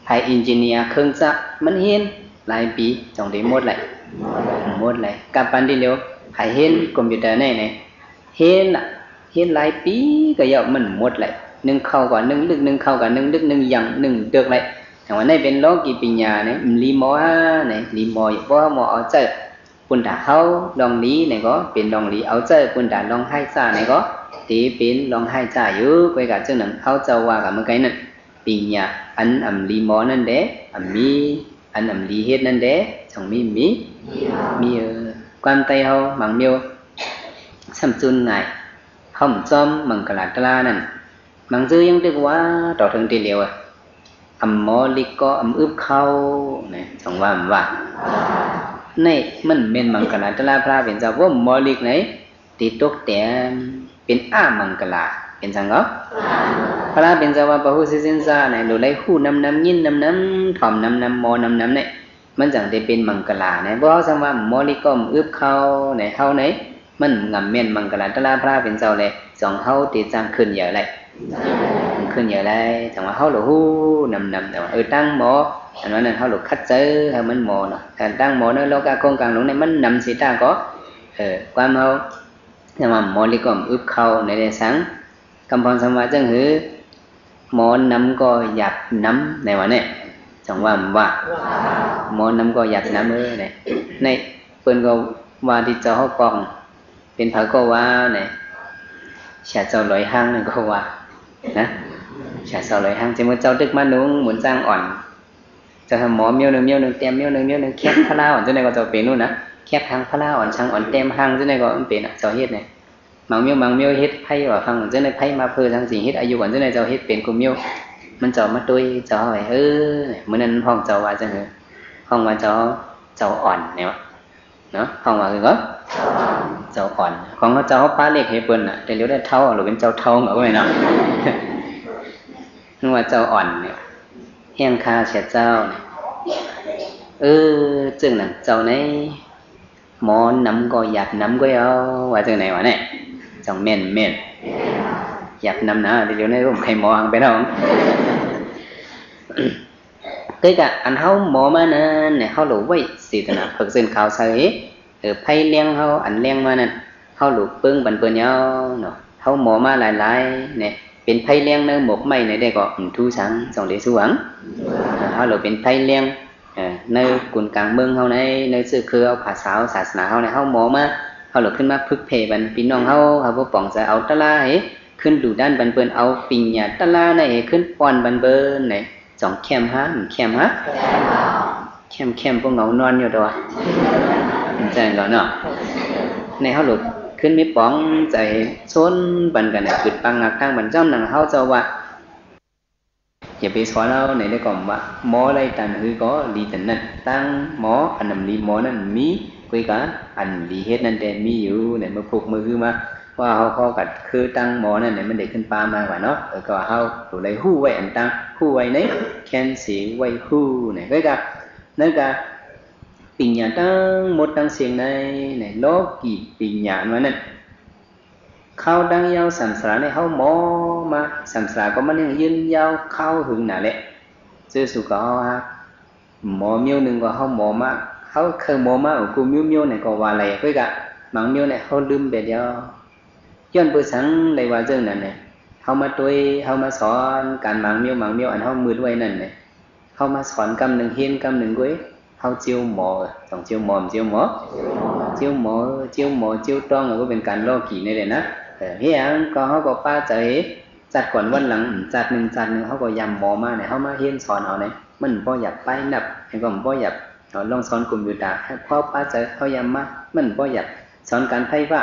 ไผ่อินจิเนียร์เครื่องจักรมันเห็นหลายปีจงได้หมดเลยกับปันติเลียวไผ่เห็นคอมพิวเตอร์เนี่ยเห็นน่ะเห็นหลายปีก็ยอมมันหมดเลยนึ่งเข้ากับนึ่งลึกนึ่งเข้ากับนึ่งลึกนึ่งยังนึ่งเดือกเลยแต่ว่าในเป็นโลกีปัญญาเนี่ยลีมอเนี่ยลีมอเพราะหมอเอาใจปุ่นตาเขาลองลีเนี่ยก็เป็นลองลีเอาใจปุ่นตาลองให้จ่าเนี่ยก็ตีเป็นลองให้จ่าอยู่ไปกับเจ้าหนึ่งเขาจะว่ากับเมื่อไงนั่นปัญญาอันลีมอนั่นเด้มีอันลีเฮ็ดนั่นเด้จังมีความใจเขาบางเดียวสัมจุนไงห้องจอมมังกรตลานั่นมังซื้อยังเรียกว่าต่อถึงทีเดียวมอลิกก็อึบเข้าเนี่ยจังว่าในมันเป็นมังกรตลาพระเป็นเจ้าว่ามอลิกไหนติดตกแต่เป็นมังกรเป็นจังก็พระเป็นเจ้าว่าพระหูสิสินซาเนี่ยดูไล่หูน้ำยินน้ำถ่อมน้ำมอน้ำเนี่ยมันจังได้เป็นมังกรเนี่ยเพราะสังว่ามอลิกก็อึบเข้าเนี่ยเข้าไหนมันงำเมียนมังกรตลาพระเป็นเจ้าเลยสองเฮาตีจังขึ้นเยอะเลยขึ้นเยอะเลยจังว่าเฮาหลุดหูนำแต่ว่าตั้งหมออันนั้นเฮาหลุดคัดเจอให้มันหมอเนาะการตั้งหมอเนาะโลกาโครงการหลงในมันนำสีตาก็ความเฮาแต่ว่าหมอลิก็อึบเข้าในได้สังกำพรสมาจังหือหมอนำก็หยับน้ำในวันนี้จังว่าหมอนำก็หยับน้ำเนี่ยในเปิ้นก็ว่าที่เจ้าเฮาปองเป็นพระก็ว่าเนี่ยชาเจ้าลอยห้างนั่นก็ว่านะชาเจ้าลอยห้างจะมาเจ้าตึกมานุ่งหมุนจ้างอ่อน จะทำหมอเมียวหนึ่งเต็มเมียวหนึ่งแคบพระลาอ่อนจะไหนก็จะเป็นนู่นนะแคบทางพระลาอ่อนช่างอ่อนเต็มหางจะไหนก็มันเป็นเจ้าเฮ็ดเนี่ยมังเมียวเฮ็ดไพ่ว่าฟังจะไหนไพ่มาเพื่อทางสิ่งเฮ็ดอายุก่อนจะไหนเจ้าเฮ็ดเป็นกูเมียวมันเจ้ามาตุยเจ้าไอ้เมื่อนั้นห้องเจ้าว่าจังเหรอห้องว่าเจ้าอ่อนเนี่ยเนาะห้องว่าคือก็เจ้าอ่อนของเขาเจ้าป้าเล็กให้เปิ้นน่ะแต่เลี้ยวได้เท่าหรือเป็นเจ้าเท่าเหรอไม่เนาะนึกว่าเจ้าอ่อนเนี่ยแห้งคาเสียเจ้าเนี่ยจึงนั่นเจ้าในหมอน้ำก็หยับน้ำก็เอาว่าจังไหนวะเนี่ยจังเม่นหยับน้ำนะเดี๋ยวในรูปใครหมอหังไปน้องcái cả anh hao mỏ mà nè hao lũ vậy xì tận là thực sự khảo sát ấy phay liang hao anh liang mà nè hao lũ bưng bận bận nhau nó hao mỏ mà lại nèเป็นไผ่เลี้ยงเนื้อหมกไม่ในได้ก็ทูสังสองเดือนสว่างเขาเราเป็นไผ่เลี้ยงในกุนกลางเมืองเขาในสื่อคือเอาภาษาศาสนาเขาในเขาหมอมาเขาเราขึ้นมาพึกเพบันพี่น้องเขาบ่ป่องจะเอาตะลาให้ขึ้นดูด้านบันเปินเอาปิญญาตะลาในขึ้นปอนบันเบินในสองแคมฮะแคมพวกเงานอนอยู่ตัวใจก่อนเนาะในเขาหลุดขึ้นมีป้องใจชนบันกันเนี่ยปิดปังงักตั้งบันจ้ำหนังเขาเจ้าว่าอย่าไปสอนเราในได้ก่อนว่าหมออะไรต่างคือก็ดีแต่นั่นตั้งหมออันนั้นดีหมอนั่นมีคุยกันอันดีเฮ็ดนั่นแต่มีอยู่เนี่ยมาผูกมือคือมาว่าเขากัดคือตั้งหมอนั่นเนี่ยมันเด็กขึ้นปลามากกว่าเนาะก็เขาตัวไรหู้ไว้อันตั้งหู้ไว้ไหนแคนสีไว้หู้เนี่ยก็กับนั่นกับปิญญาตั้งหมดตั้งเสียงในเนี่ยโลกีปิญญามานั่นเข้าดังยาวสัมสระในเขาหมอมาสัมสระก็มันยังยืนยาวเข้าหึงหนาแหละเจอสุก็ฮะหมอเมียวหนึ่งก็เขาหมอมาเขาเคยหมอมากูเมียวเนี่ยก็ว่าอะไรก็กับบางเมียวเนี่ยเขาลืมไปเดียวย้อนเปิดสังเลยว่าเรื่องนั้นเนี่ยเขามาตัวเขามาสอนการบางเมียวอันเขามือไว้นั่นเนี่ยเขามาสอนกำหนึ่งเฮียนกำหนึ่งกุ้ยเขาเจียวหมอต้องเจียวหมอเจียวต้องก็เป็นการล่อกี่นี่เลยนะเฮียก็เขาก็ป้าใจจัดก่อนวันหลังจัดหนึ่งเขาก็ยำหมอมาเนี่ยเขามาเฮียนสอนเอาเนี่ยมันพออยากไปนับให้ก็พออยากลองสอนกลุ่มอยู่ตาให้พ่อป้าใจเขายำมามันพออยากสอนการไพ่ว่า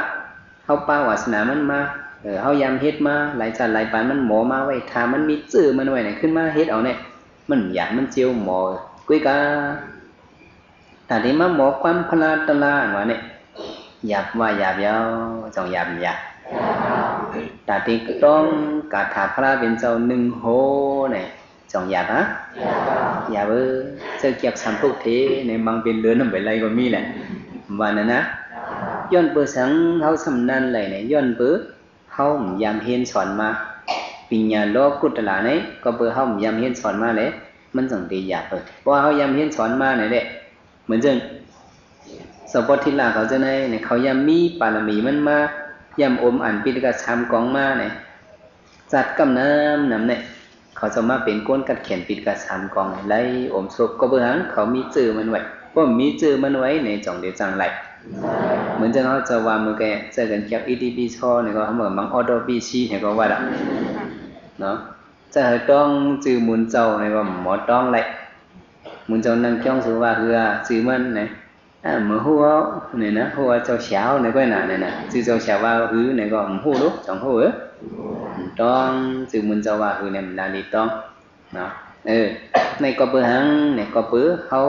เขาป้าวาสนามันมาเขายำเฮ็ดมาหลายจัดหลายปานมันหมอมาไว้ทามันมีจื้อมันไว้เนี่ยขึ้นมาเฮ็ดเอาเนี่ยมันอยากมันเจียวหมอกุ้ยกาแต่ที่มาหมอความพลาตลาดว่าเนี่ยหยาบว่าหยาบยาวจงหยาบแต่ที่ต้องกาถาพระเป็นเจ้าหนึ่งโหเนี่ยจงหยาบฮะหยาบเจอเกี่ยวกับพุกเทในบางเป็นเรือนน้ำใบไรก็มีแหละว่านั่นนะย้อนเปิดสังเขาสำนันเลยเนี่ยย้อนเปิดเขายำเฮียนสอนมาปิญญาโลกุตละเนี่ยก็เปิดเขายำเฮียนสอนมาเลยมันจงตีหยาบเปิดเพราะเขายำเฮียนสอนมาเนี่ยแหละเหมือนจังสปอทิลาเขาจะในเขายำมีปารมีมันมายำอมอันปิฎกชามกองมาเนี่ยจัดกำน้ำเนี่ยเขาจะมาเป็นก้นกัดเขียนปิฎกชามกองไล่อมศพก็เบื้องเขามีจื่อมันไว้เพราะมีจื่อมันไว้ในจ่องเดียวจังไรเหมือนจะเขาจะว่ามือแกเจอกันเกี่ยวอีดีบีชอเนี่ยก็เขาเหมือนบางออโดบีชีเนี่ยก็ว่าละเนาะจะให้ต้องจื่อมุนเจ้าเนี่ยก็หมอต้องไรมุนเจ้านั่งจ้องสูว่าคือจื่อมันเนี่ยมือหัวเนี่ยนะหัวเจ้าเช้าเนี่ยก็น่ะเนี่ยนะจื่อเจ้าเช้าว่าคือเนี่ยก็หัวลูกจังหัวต้องจื่อมุนเจ้าว่าคือเนี่ยมันลาลีต้องเนาะในก็เปื้อหังเนี่ยก็เปื้อเขา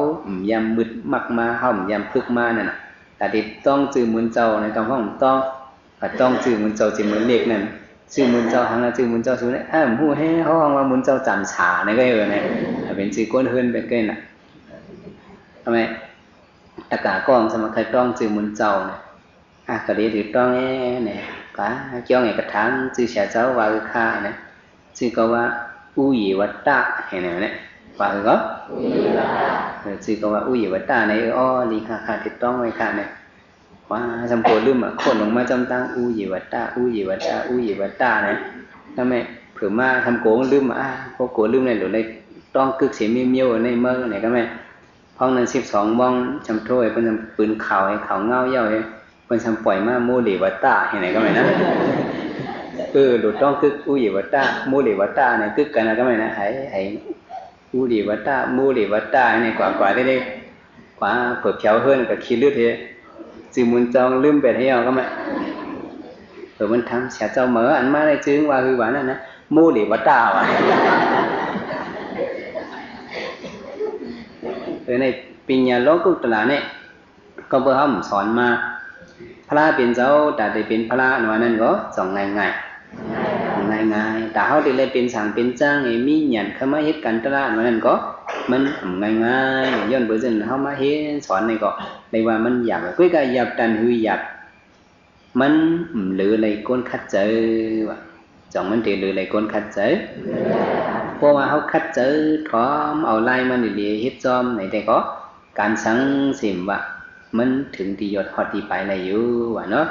ยำบึดมักมาเขายำพึกมาเนี่ยนะแต่ที่ต้องจื่อมุนเจ้าในคำห้องต้องจื่อมุนเจ้าจื่อมุนเล็กนั่นจื่อมุนเจ้าหังนะจื่อมุนเจ้าสูเนี่ยหูให้เขาห้องว่ามุนเจ้าจันฉาเนี่ยก็เนี่ยเป็นจื่อก้นเฮินเป็นก็น่ะทำไมตะกากองสมัครใครต้องจื่อมุนเจ้าเนี่ยก็ดีถือต้องเนี่ยก็เกี่ยวไงกระถางจื่อเสียเจ้าว่าคือข้าเนี่ยจื่อก็ว่าอุยวัตตะเห็นไหมเนี่ยว่าคือก็จื่อก็ว่าอุยวัตตะในลีค่าติดต้องไว้ค่ะเนี่ยว่าจำโกลืมโคนลงมาจำตั้งอุยวัตตะเนี่ยทำไมเผื่อมาทำโกลืมพวกโกลืมในหรือในต้องกึกเสียเมียวในเมื่อไหนก็ไม่ห้องนั้น12มองจำถ้วยเป็นปืนข่าวให้ข่าวเงาเย้าเลยเป็นจำปล่อยมาโมเลวัตตะเห็นไหนก็ไม่นะหลุดต้องกึกอุยวัตตะโมเลวัตตะเนี่ยกึกกันนะก็ไม่นะไอ้ u lì vật ta mu lì vật ta này quả đây quả phở phéo hơn cả khi lướt thế chỉ muốn cho lưm về thế nào các bạn rồi mình thăm sẽ cho mở ăn má đây chứ qua hư bán này mu lì vật ta à cái này pin nhà lót cũng là nàyก็เพื่อเขาสอนมาพระเป็นเจ้าแต่ได้เป็นพระหน่วยนั้นก็สองง่ายแต่เขาได้เป็นสั่งเป็นจ้างมีหยันเข้ามาเฮ็ดกันตลาดหน่วยนั้นก็มันง่ายย้อนเบอร์ซึ่งเขามาเฮ็ดสอนในก็ในว่ามันอยากกุ้ยก็อยากดันหืออยากมันหรืออะไรก้นคัดเจอว่ะจังมันถือหรืออะไรก้นคัดเจอเพราะว่าเขาคัดเจอพร้อมเอาไล่มันเรียเฮ็ดจอมในแต่ก็การสังสิมว่ามันถึงที่ยอดฮอดที่ไปอะไรอยู่ว่าเนาะ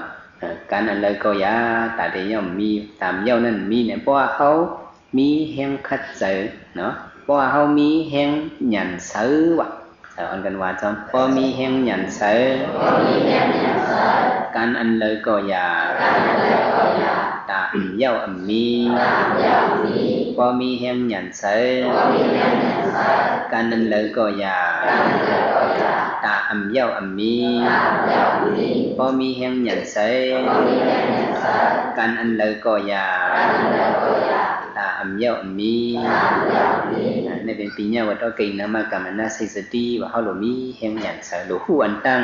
การอันเลยก็ยาแต่เดี๋ยวมีตามเย้านั่นมีเนี่ยเพราะว่าเขามีแห่งคัดเจอเนาะเพราะว่าเขามีแห่งหยันเสือว่ะสอนกันว่าจอมเพราะมีแห่งหยันเสือการอันเลยก็ยาตามเย้ามีเพราะมีแห่งหยันเสือการอันเลยก็ยาตาเย้ามีพอมีแห่งหยันเสการอันเลยก็ยาตาเย้ามีในเป็นปีเนี้ยว่าต้องกินนะมากรรมน่าสิสติว่าเขาหลุมีแห่งหยันเสหลุหูอันตั้ง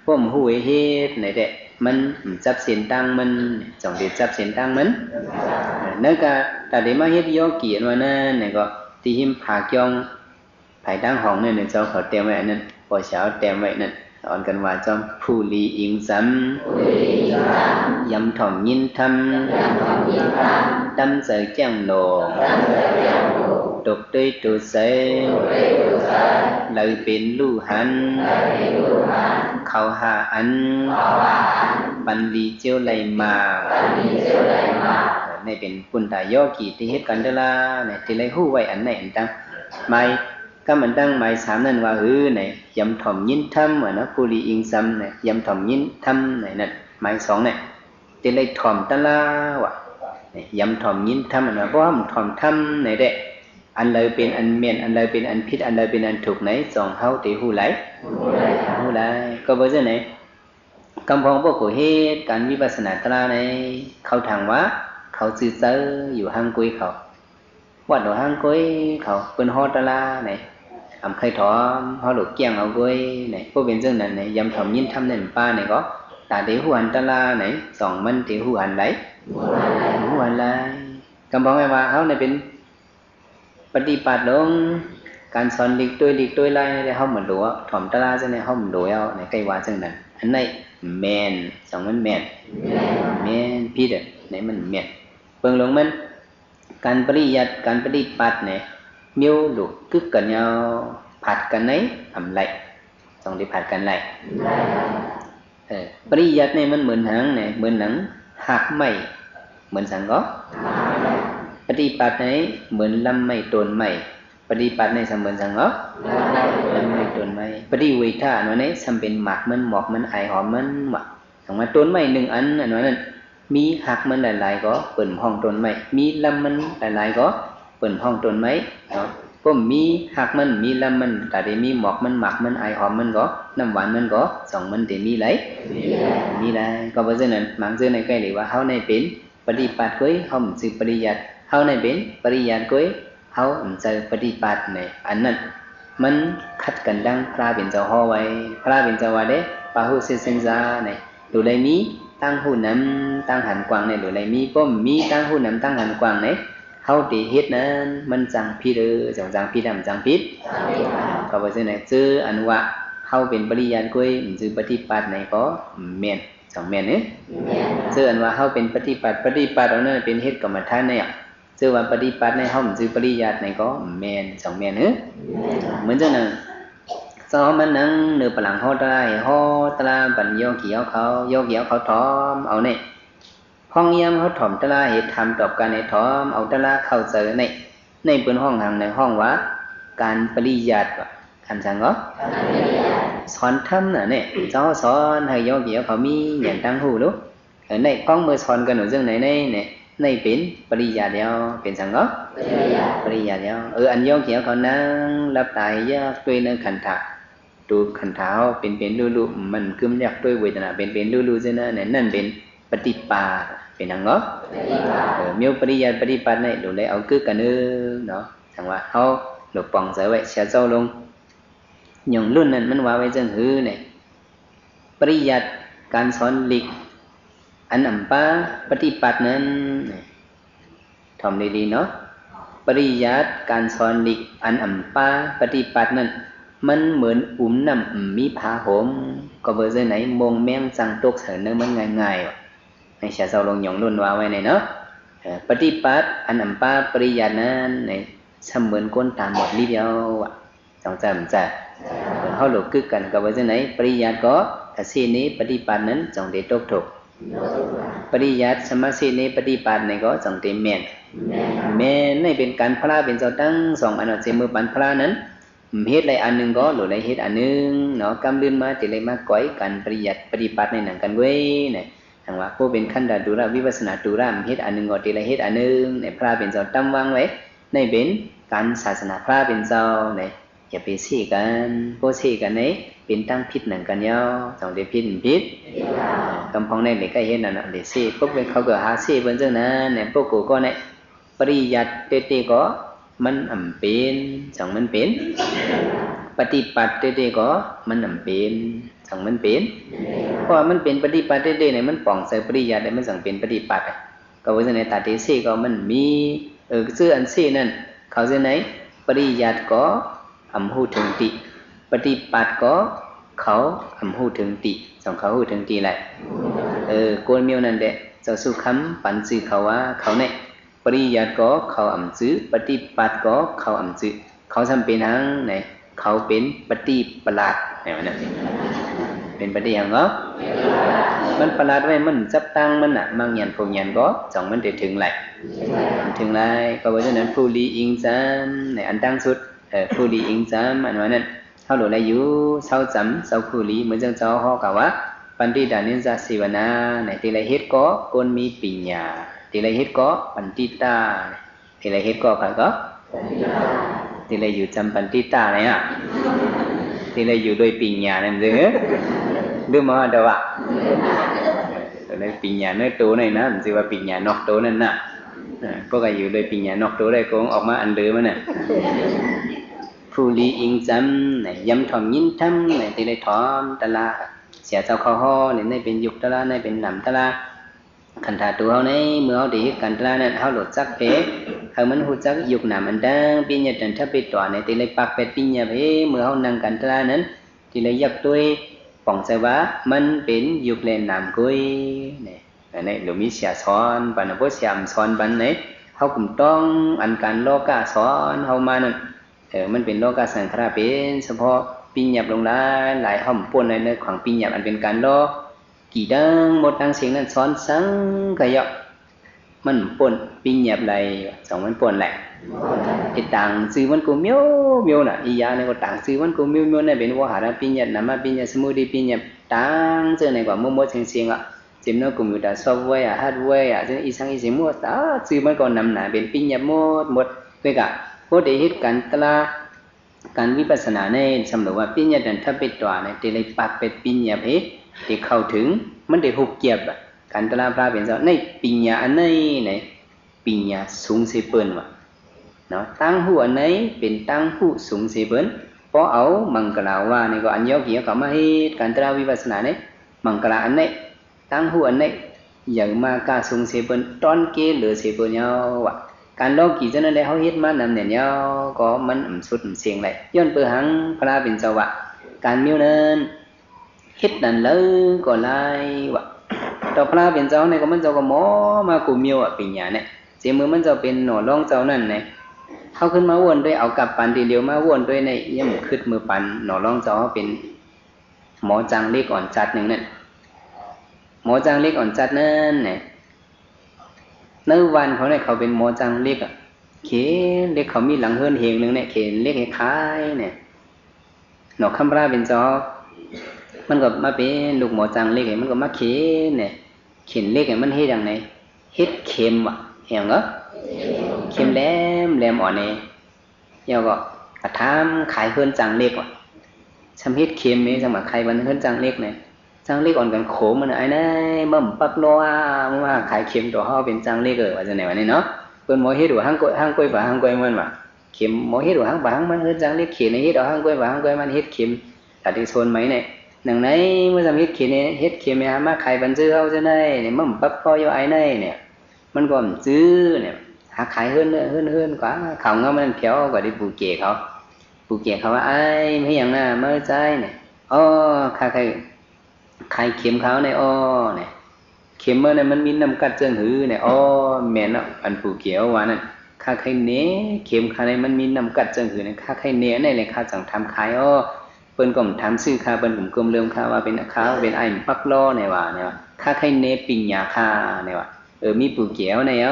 พวกมันหูเฮ็ดในเด็กมันจับเสียนตั้งมันจงเด็ดจับเสียนตั้งมันนั่นก็แต่เดี๋ยวมาเฮ็ดย่อเกียรว่านั่นเนี่ยก็ที่หิมผากยองภายตั้งห้องเนี่ยเจ้าเขาเตรียมไว้นั่นพอเช้าเตรียมไว้นั่นสอนกันว่าจอมผู้ลีอิงซ้ำยำถ่อมยินทำตั้มเสยแจ้งโหนตกด้วยตัวเสยเลยเป็นลู่หันเขาหาอันบันลีเจียวไหลมาในเป็นปุณตายอกีที่เฮ็ดกันเดล่าเนี่ยที่ไรหู้ไว้อันไหนอันตั้งไม่ก็มันตั้งหมายสามนั่นว่าเนี่ยยำถ่อมยินทำว่านะผู้ลีอิงซ้ำเนี่ยยำถ่อมยินทำเนี่ยนั่นหมายสองเนี่ยที่ไรถ่อมตะลาวะเนี่ยยำถ่อมยินทำนะเพราะว่ามันถ่อมทำเนี่ยเด็กอันเลยเป็นอันเมียนอันเลยเป็นอันผิดอันเลยเป็นอันถูกไหนสองเฮาตีหูไหลก็เพราะฉะนั้นกำพองพวกกูเฮ็ดการวิปัสสนาตราในเขาทางว่าเขาซื่อเจออยู่ห้างกุ้ยเขาวัดหนูห้างกุ้ยเขาเป็นฮอตลาเนี่ยใครถอมเขาหลุดเกี่ยงเอากุ้ยเนี่ยพวกเป็นเรื่องนั้นเนี่ยยำถ่อมยินทำเนี่ยป้าเนี่ยก็ตาตีหูหันตลาเนี่ยสองมันตีหูหันไหลหูหันไหลกำพองไงว่าเขาเนี่ยเป็นปฏิบัติลงการสอนหลีกตัวไล่เนี่ยเขาเหมือนรู้ว่าถ่อมตลาจะเนี่ยเขาเหมือนรู้เอาในใกล้ว่าจังนั้นอันไหนแมนสองมันแมนพี่เด็กไหนมันแมนเบิ่งลงมันการปริยัติการปฏิบัติเนี่ยมิวหลุดกึกกันยาวผัดกันไหนทำไรต้องได้ผัดกันไรปริยัติเนี่ยมันเหมือนหางเนี่ยเหมือนหนังหักไม่เหมือนสังก็ปฏิบัติเนี่ยเหมือนลำไม่ต้นไม่ปฏิบัติเนี่ยเหมือนสังก็ลำไม่ต้นไม่ปฏิวิธาเนาะเนี่ยทำเป็นหมักมันหมอกมันไอหอมมันหมักถึงมาต้นไม่หนึ่งอันอันนั้นมีหักมันหลายๆก็เปิ่นห้องต้นไม้มีลำมันหลายๆก็เปิ่นห้องต้นไม้เนาะก็มีหักมันมีลำมันแต่ได้มีหมอกมันหมักมันไอหอมมันก็น้ำหวานมันก็สองมันได้มีไหลก็เพราะฉะนั้นบางซื่อในใกล้หรือว่าเฮาในเป็นปฏิบัติก้อยเฮาซื่อปริยัติเฮาในเป็นปริยัติก้อยเฮาซื่อปฏิบัติในอันนั้นมันขัดกันดังพระเป็นเจ้าฮ้อไว้พระเป็นเจ้าว่าเด้ปาหุเสสิงซาในดูได้มีตั้งหูน้ำตั้งหันกวางในหรืออะไรมีป้อมมีตั้งหูน้ำตั้งหันกวางในเขาตีเฮ็ดนั้นมันจังพิษจังพิษจังพิษก็เพราะฉะนั้นชื่ออันว่าเขาเป็นปริยัติกุ้ยชื่อปฏิบัติในก็เมียนสองเมียนเนี่ยชื่ออันว่าเขาเป็นปฏิบัติเอาเนี่ยเป็นเฮ็ดกรรมฐานเนี่ยชื่อว่าปฏิบัติในเขาชื่อปริยัติในก็เมียนสองเมียนเนี่ยเหมือนเจ้าหนึ่งสอมันนั่งเนื้อปลังห่อได้ห่อตะลาบันโยเกี่ยวเขาถอมเอาเนี่ยห้องยามเขาถอมตะลาเหตุทำตอบการในถอมเอาตะลาเข้าเจอในเป็นห้องห่างในห้องว่าการปริยัติการสังก็สอนทำน่ะเนี่ยเจ้าสอนให้โยเกี่ยวเขามีอย่างตั้งหูลูกในกล้องมือสอนกันหนูเรื่องไหนใน ในเป็นปริยัติแล้วเป็นสังก็ปริยัติแล้วอันยองเกี่ยวเขานั่งรับตายยากด้วยนั่งขันธะดูขันธะเป็นลู่ๆมันกึมยากด้วยเวทนาเป็นลู่ๆเจ้านั่นเป็นปฏิปาเป็นสังก็มีปริยัติปฏิปัติในดูเลยเอาคือกันเนาะจังว่าเขาหลบปองเสือไว้เสียเจ้าลงหย่องรุ่นนั้นมันว่าไว้จังหือเนี่ยปริยัติการสอนหลีกอันอัมปาปฏิปัตินั้นทำดีๆเนาะปริยัติการสอนหลีกอันอัมปาปฏิปัตินั้นมันเหมือนน้ำมีผ้าห่มก็เบอร์เจอไหนมงแมงจังตกเสือเนื้อมันง่ายๆในเสียเจ้าลงหย่องรุ่นว่าไว้เนี่ยเนาะปฏิปัติอันอัมปาปริยัตินั้นในเสมือนก้นตามหมดรีเดียวจังจะเขาหลุดกึกกันกับว่าจะไหนปริยัติก็ถ้าสิ่งนี้ปฏิปัตินั้นจงได้ตกถูกปริยัติสมาธินี้ปฏิปัติในก็จงได้แม่นในเป็นการพระเป็นเจ้าตั้งสองอันเจมือปันพระนั้นเหตุใดอันหนึ่งก็หลุดใดเหตุอันหนึ่งเนาะกำลืนมาติเลยมาก้อยกันปริยัติปฏิปัติในหนังกันเว้ยเนี่ยทางว่าผู้เป็นขั้นดาดูระวิปัสสนาดูระเหตุอันหนึ่งก็ติเลยเหตุอันหนึ่งในพระเป็นเจ้าตั้งวางไว้ในเป็นการศาสนาพระเป็นเจ้าในอย่าไปเสี่กันพวกเสี่กันนี้เป็นตั้งพิษหนังกันย่อจงได้พิษกำพองในเด็กก็เห็นนั่นน่ะเด็กเสี่พวกเป็นเขาเกิดหาเสี่บนเจ้านั้นเนี่ยพวกกูก็เนี่ยปริยัติเตก็มันเป็นจังมันเป็นปฏิปัติเตก็มันเป็นจังมันเป็นเพราะมันเป็นปฏิปัติเตเนี่ยมันป่องใส่ปริยัติเนี่ยมันสั่งเป็นปฏิปัติก็ว่าจะในตาเตเสี่ก็มันมีชื่ออันเสี่นั่นเขาจะไหนปริยัติก็หูถึงติปฏิปัติก็เขาหูถึงติสองเขาหูถึงติแหละโกนเมียวนั่นแหละเจ้าสุขำปันจือเขาว่าเขาเนี่ยปริยัติก็เขาจือปฏิปัติก็เขาจือเขาทำเป็นทั้งไหนเขาเป็นปฏิประหลาดเนี่ยมันเป็นปฏิอย่างก็มันประหลาดไว้มันจับตั้งมันอ่ะมั่งยันพงยันก็จังมันได้ถึงแหละถึงไรก็เพราะฉะนั้นผู้ลีอิงจันในอันตั้งสุดผู้ลีอิงจำอันนั้นเขาหลุดอายุเศร้าจำเศร้าผู้ลีเหมือนเจ้าเขากล่าวว่าปันติดานิจะสิวนาในทีไรเฮ็ดก็คนมีปัญญาทีไรเฮ็ดก็ปันติตาทีไรเฮ็ดก็ใครก็ทีไรอยู่จำปันติตาเนี่ยทีไรอยู่โดยปัญญาเนี่ยหรือมาเดาว่าในปัญญาเนื้อโตในนะมันชื่อว่าปัญญานอกโตนั่นน่ะพวกก็อยู่โดยปัญญานอกโตได้ก็ออกมาอันเดิมมันน่ะผู้ลีอิงจำเนี่ยย้ำถ่อมยิ้มทำเนี่ยตีได้ถ่อมตะลาเสียเจ้าเขาห่อเนี่ยในเป็นยุกตะลาในเป็นหนำตะลาขันธาตัวเขาในเมื่อเขาได้กันตะลานั้นเขาหลุดจักเพเขามันหูจักยุกหนำมันดังปีนี้จนถ้าไปต่อเนี่ยตีได้ปักเป็ดปีนี้เพเมื่อเขานั่งกันตะลานั้นตีได้ยักด้วยป่องใจว่ามันเป็นยุกเลนหนำกุยเนี่ยในหลวงมีเสียซ้อนปันนะพวกเสียมซ้อนปันเนี่ยเขากลุ่มต้องอันการโลกาซ้อนเขามานั่นมันเป็นโลกาสังขารเป็นเฉพาะปิญญาลงหลายห้อมป่วนในเนื้อของปิญญาอันเป็นการโลกี่ดังหมดดังเสียงนั้นซ้อนสังกะยะมันป่วนปิญญาไหลสองมันป่วนแหละติดต่างซื้อมันกูเมียวน่ะอียาในก็ต่างซื้อมันกูเมียวในเป็นวหาระปิญญานามาปิญญาสมุทิปิญญาต่างเจอในกว่ามั่วเสียงอ่ะจิมโนกุมิตาซอฟต์แวร์ฮาร์ดแวร์จึงอีสังอีเสียมั่วตาซื้อมันก็นำหนาเป็นปิญญาหมดไปกะพวกเด็กเหตุการณ์ตลาการวิปัสสนาในสำหรับว่าปิญญาดันทับเป็ดตัวเนี่ยที่ได้ปักเป็ดปิญญาเพศที่เข้าถึงมันได้หุบเกียบการตลาพระเป็นเจ้าในปิญญาอันไหนเนี่ยปิญญาสูงเสเปิ้นว่ะเนาะตั้งหูอันไหนเป็นตั้งหูสูงเสเปิ้นเพราะเอามังกราวาในก็อันยอกเกี่ยวกับมาเหตุการตลาวิปัสสนาเนี่ยมังกรอันไหนตั้งหูอันไหนอย่างมากาสูงเสเปิ้นตอนเกลือเสเปิ้นเนาะว่ะการโลกีจนั้นได้เขาเฮ็ดมานำเนี่ยก็มันสุดเสียงเลยย้อนเปื่อหังพระเป็นเจ้าวะการมิ้วนั้นเฮ็ดนั่นเลยก็ไล่วะต่อพระเป็นเจ้าเนี่ยก็มันเจ้าก็หมอมากูมิ้วอ่ะปัญญาเนี่ยเจมือมันเจ้าเป็นหน่อรองเจ้านั่นเนี่ยเขาขึ้นมาวนด้วยเอากลับปันทีเดียวมาวนด้วยในย่ำขึ้นมือปันหน่อรองเจ้าเป็นหมอจางเล็กอ่อนจัดหนึ่งนั่นหมอจางเล็กอ่อนจัดนั่นเนี่ยในวันเขาเนี่ยเขาเป็นหมอจังเล็กอ่ะเขเล็กเขามีหลังเฮิรนเฮงหนึ่งเนี่ยเขเล็กคล้ายเนี่ยหนอกคำพระเป็นจอมันก็มาเป็นลูกหมอจังเล็กมันก็มาเขเนี่ยเข็นเล็กมันเฮ็ดอย่างไรเฮ็ดเข็มว่ะ hiểu ngớ kiếm lem ở này nhau gọi tham khai hơn chẳng liệt à chăm hết kiếm ấy chẳng mà khai vẫn hơn chẳng liệt này chẳng liệt còn cần khổ mà này này mầm bắc loa mà khai kiếm đồ ho bên chẳng liệt ở vậy này vậy nó còn mỗi hết đồ hang quay và hang quay mà kiếm mỗi hết đồ hang và hang hơn chẳng liệt kiếm này hết đồ hang quay và hang quay mà hết kiếm tại đi xôn mấy này nằng này mới làm hết kiếm này hết kiếm này mà khai vẫn dư hao thế này mầm bắc coi cho ai này nèมันก็ซื้อเนี่ยหาขายเฮือนกว่าเขาเงามันเขียวกว่าที่ปูเกเขาว่าไอ้ไม่อย่างน่ะเมื่อใจเนี่ยอ๋อค่าใครเข็มเขาเนี่ยอ๋อเนี่ยเข็มเมื่อเนี่ยมันมีน้ำกัดเจิงหือเนี่ยอ๋อแม่นอ่ะอันปูเกียวว่านั่นค่าใครเนี้ยเข็มค่าเนี่ยมันมีน้ำกัดเจิงหือเนี่ยค่าใครเนี้ยเนี่ยค่าจังทำขายอ๋อเปิ้นก็ทำซื้อค่าเปิ้นผมกลมเริ่มค่าว่าเป็นค่าเป็นไอ้ปักล้อเนี่ยว่าค่าใครเนี้ยปิญญาค่าเนี่ยว่ามีปูเกียวเนี่ย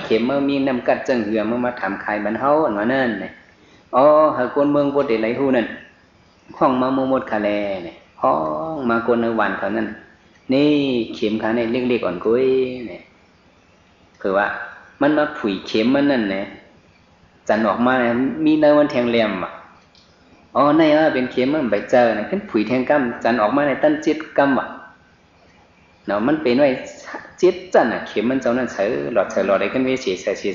เข็มเมื่อมีน้ำกัดจังหือเมื่อมาทำขายบันเฮาอันว่านั่นเนี่ยอ๋อหากคนเมืองบ่ได้ไหลฮู้นั่นห้องมาหมดคาแลเนี่ยห้องมากวนในวันเขานั่นนี่เข็มขาเนี่ยเล็กๆอ่อนกุ้ยเนี่ยคือว่ามันมาผุยเข็มมันนั่นเนี่ยจันออกมาเนี่ยมีเนื้อมันแทงแหลมอ่ะอ๋อในว่าเป็นเข็มมันใบเจอเนี่ยขึ้นผุยแทงกำจันออกมาในตั้นจิตกำอ่ะเนาะมันเป็นไว้จิตจันอ่ะเข็มมันเจ้านั่นเสือหลอดอะไรขึ้นไปเสี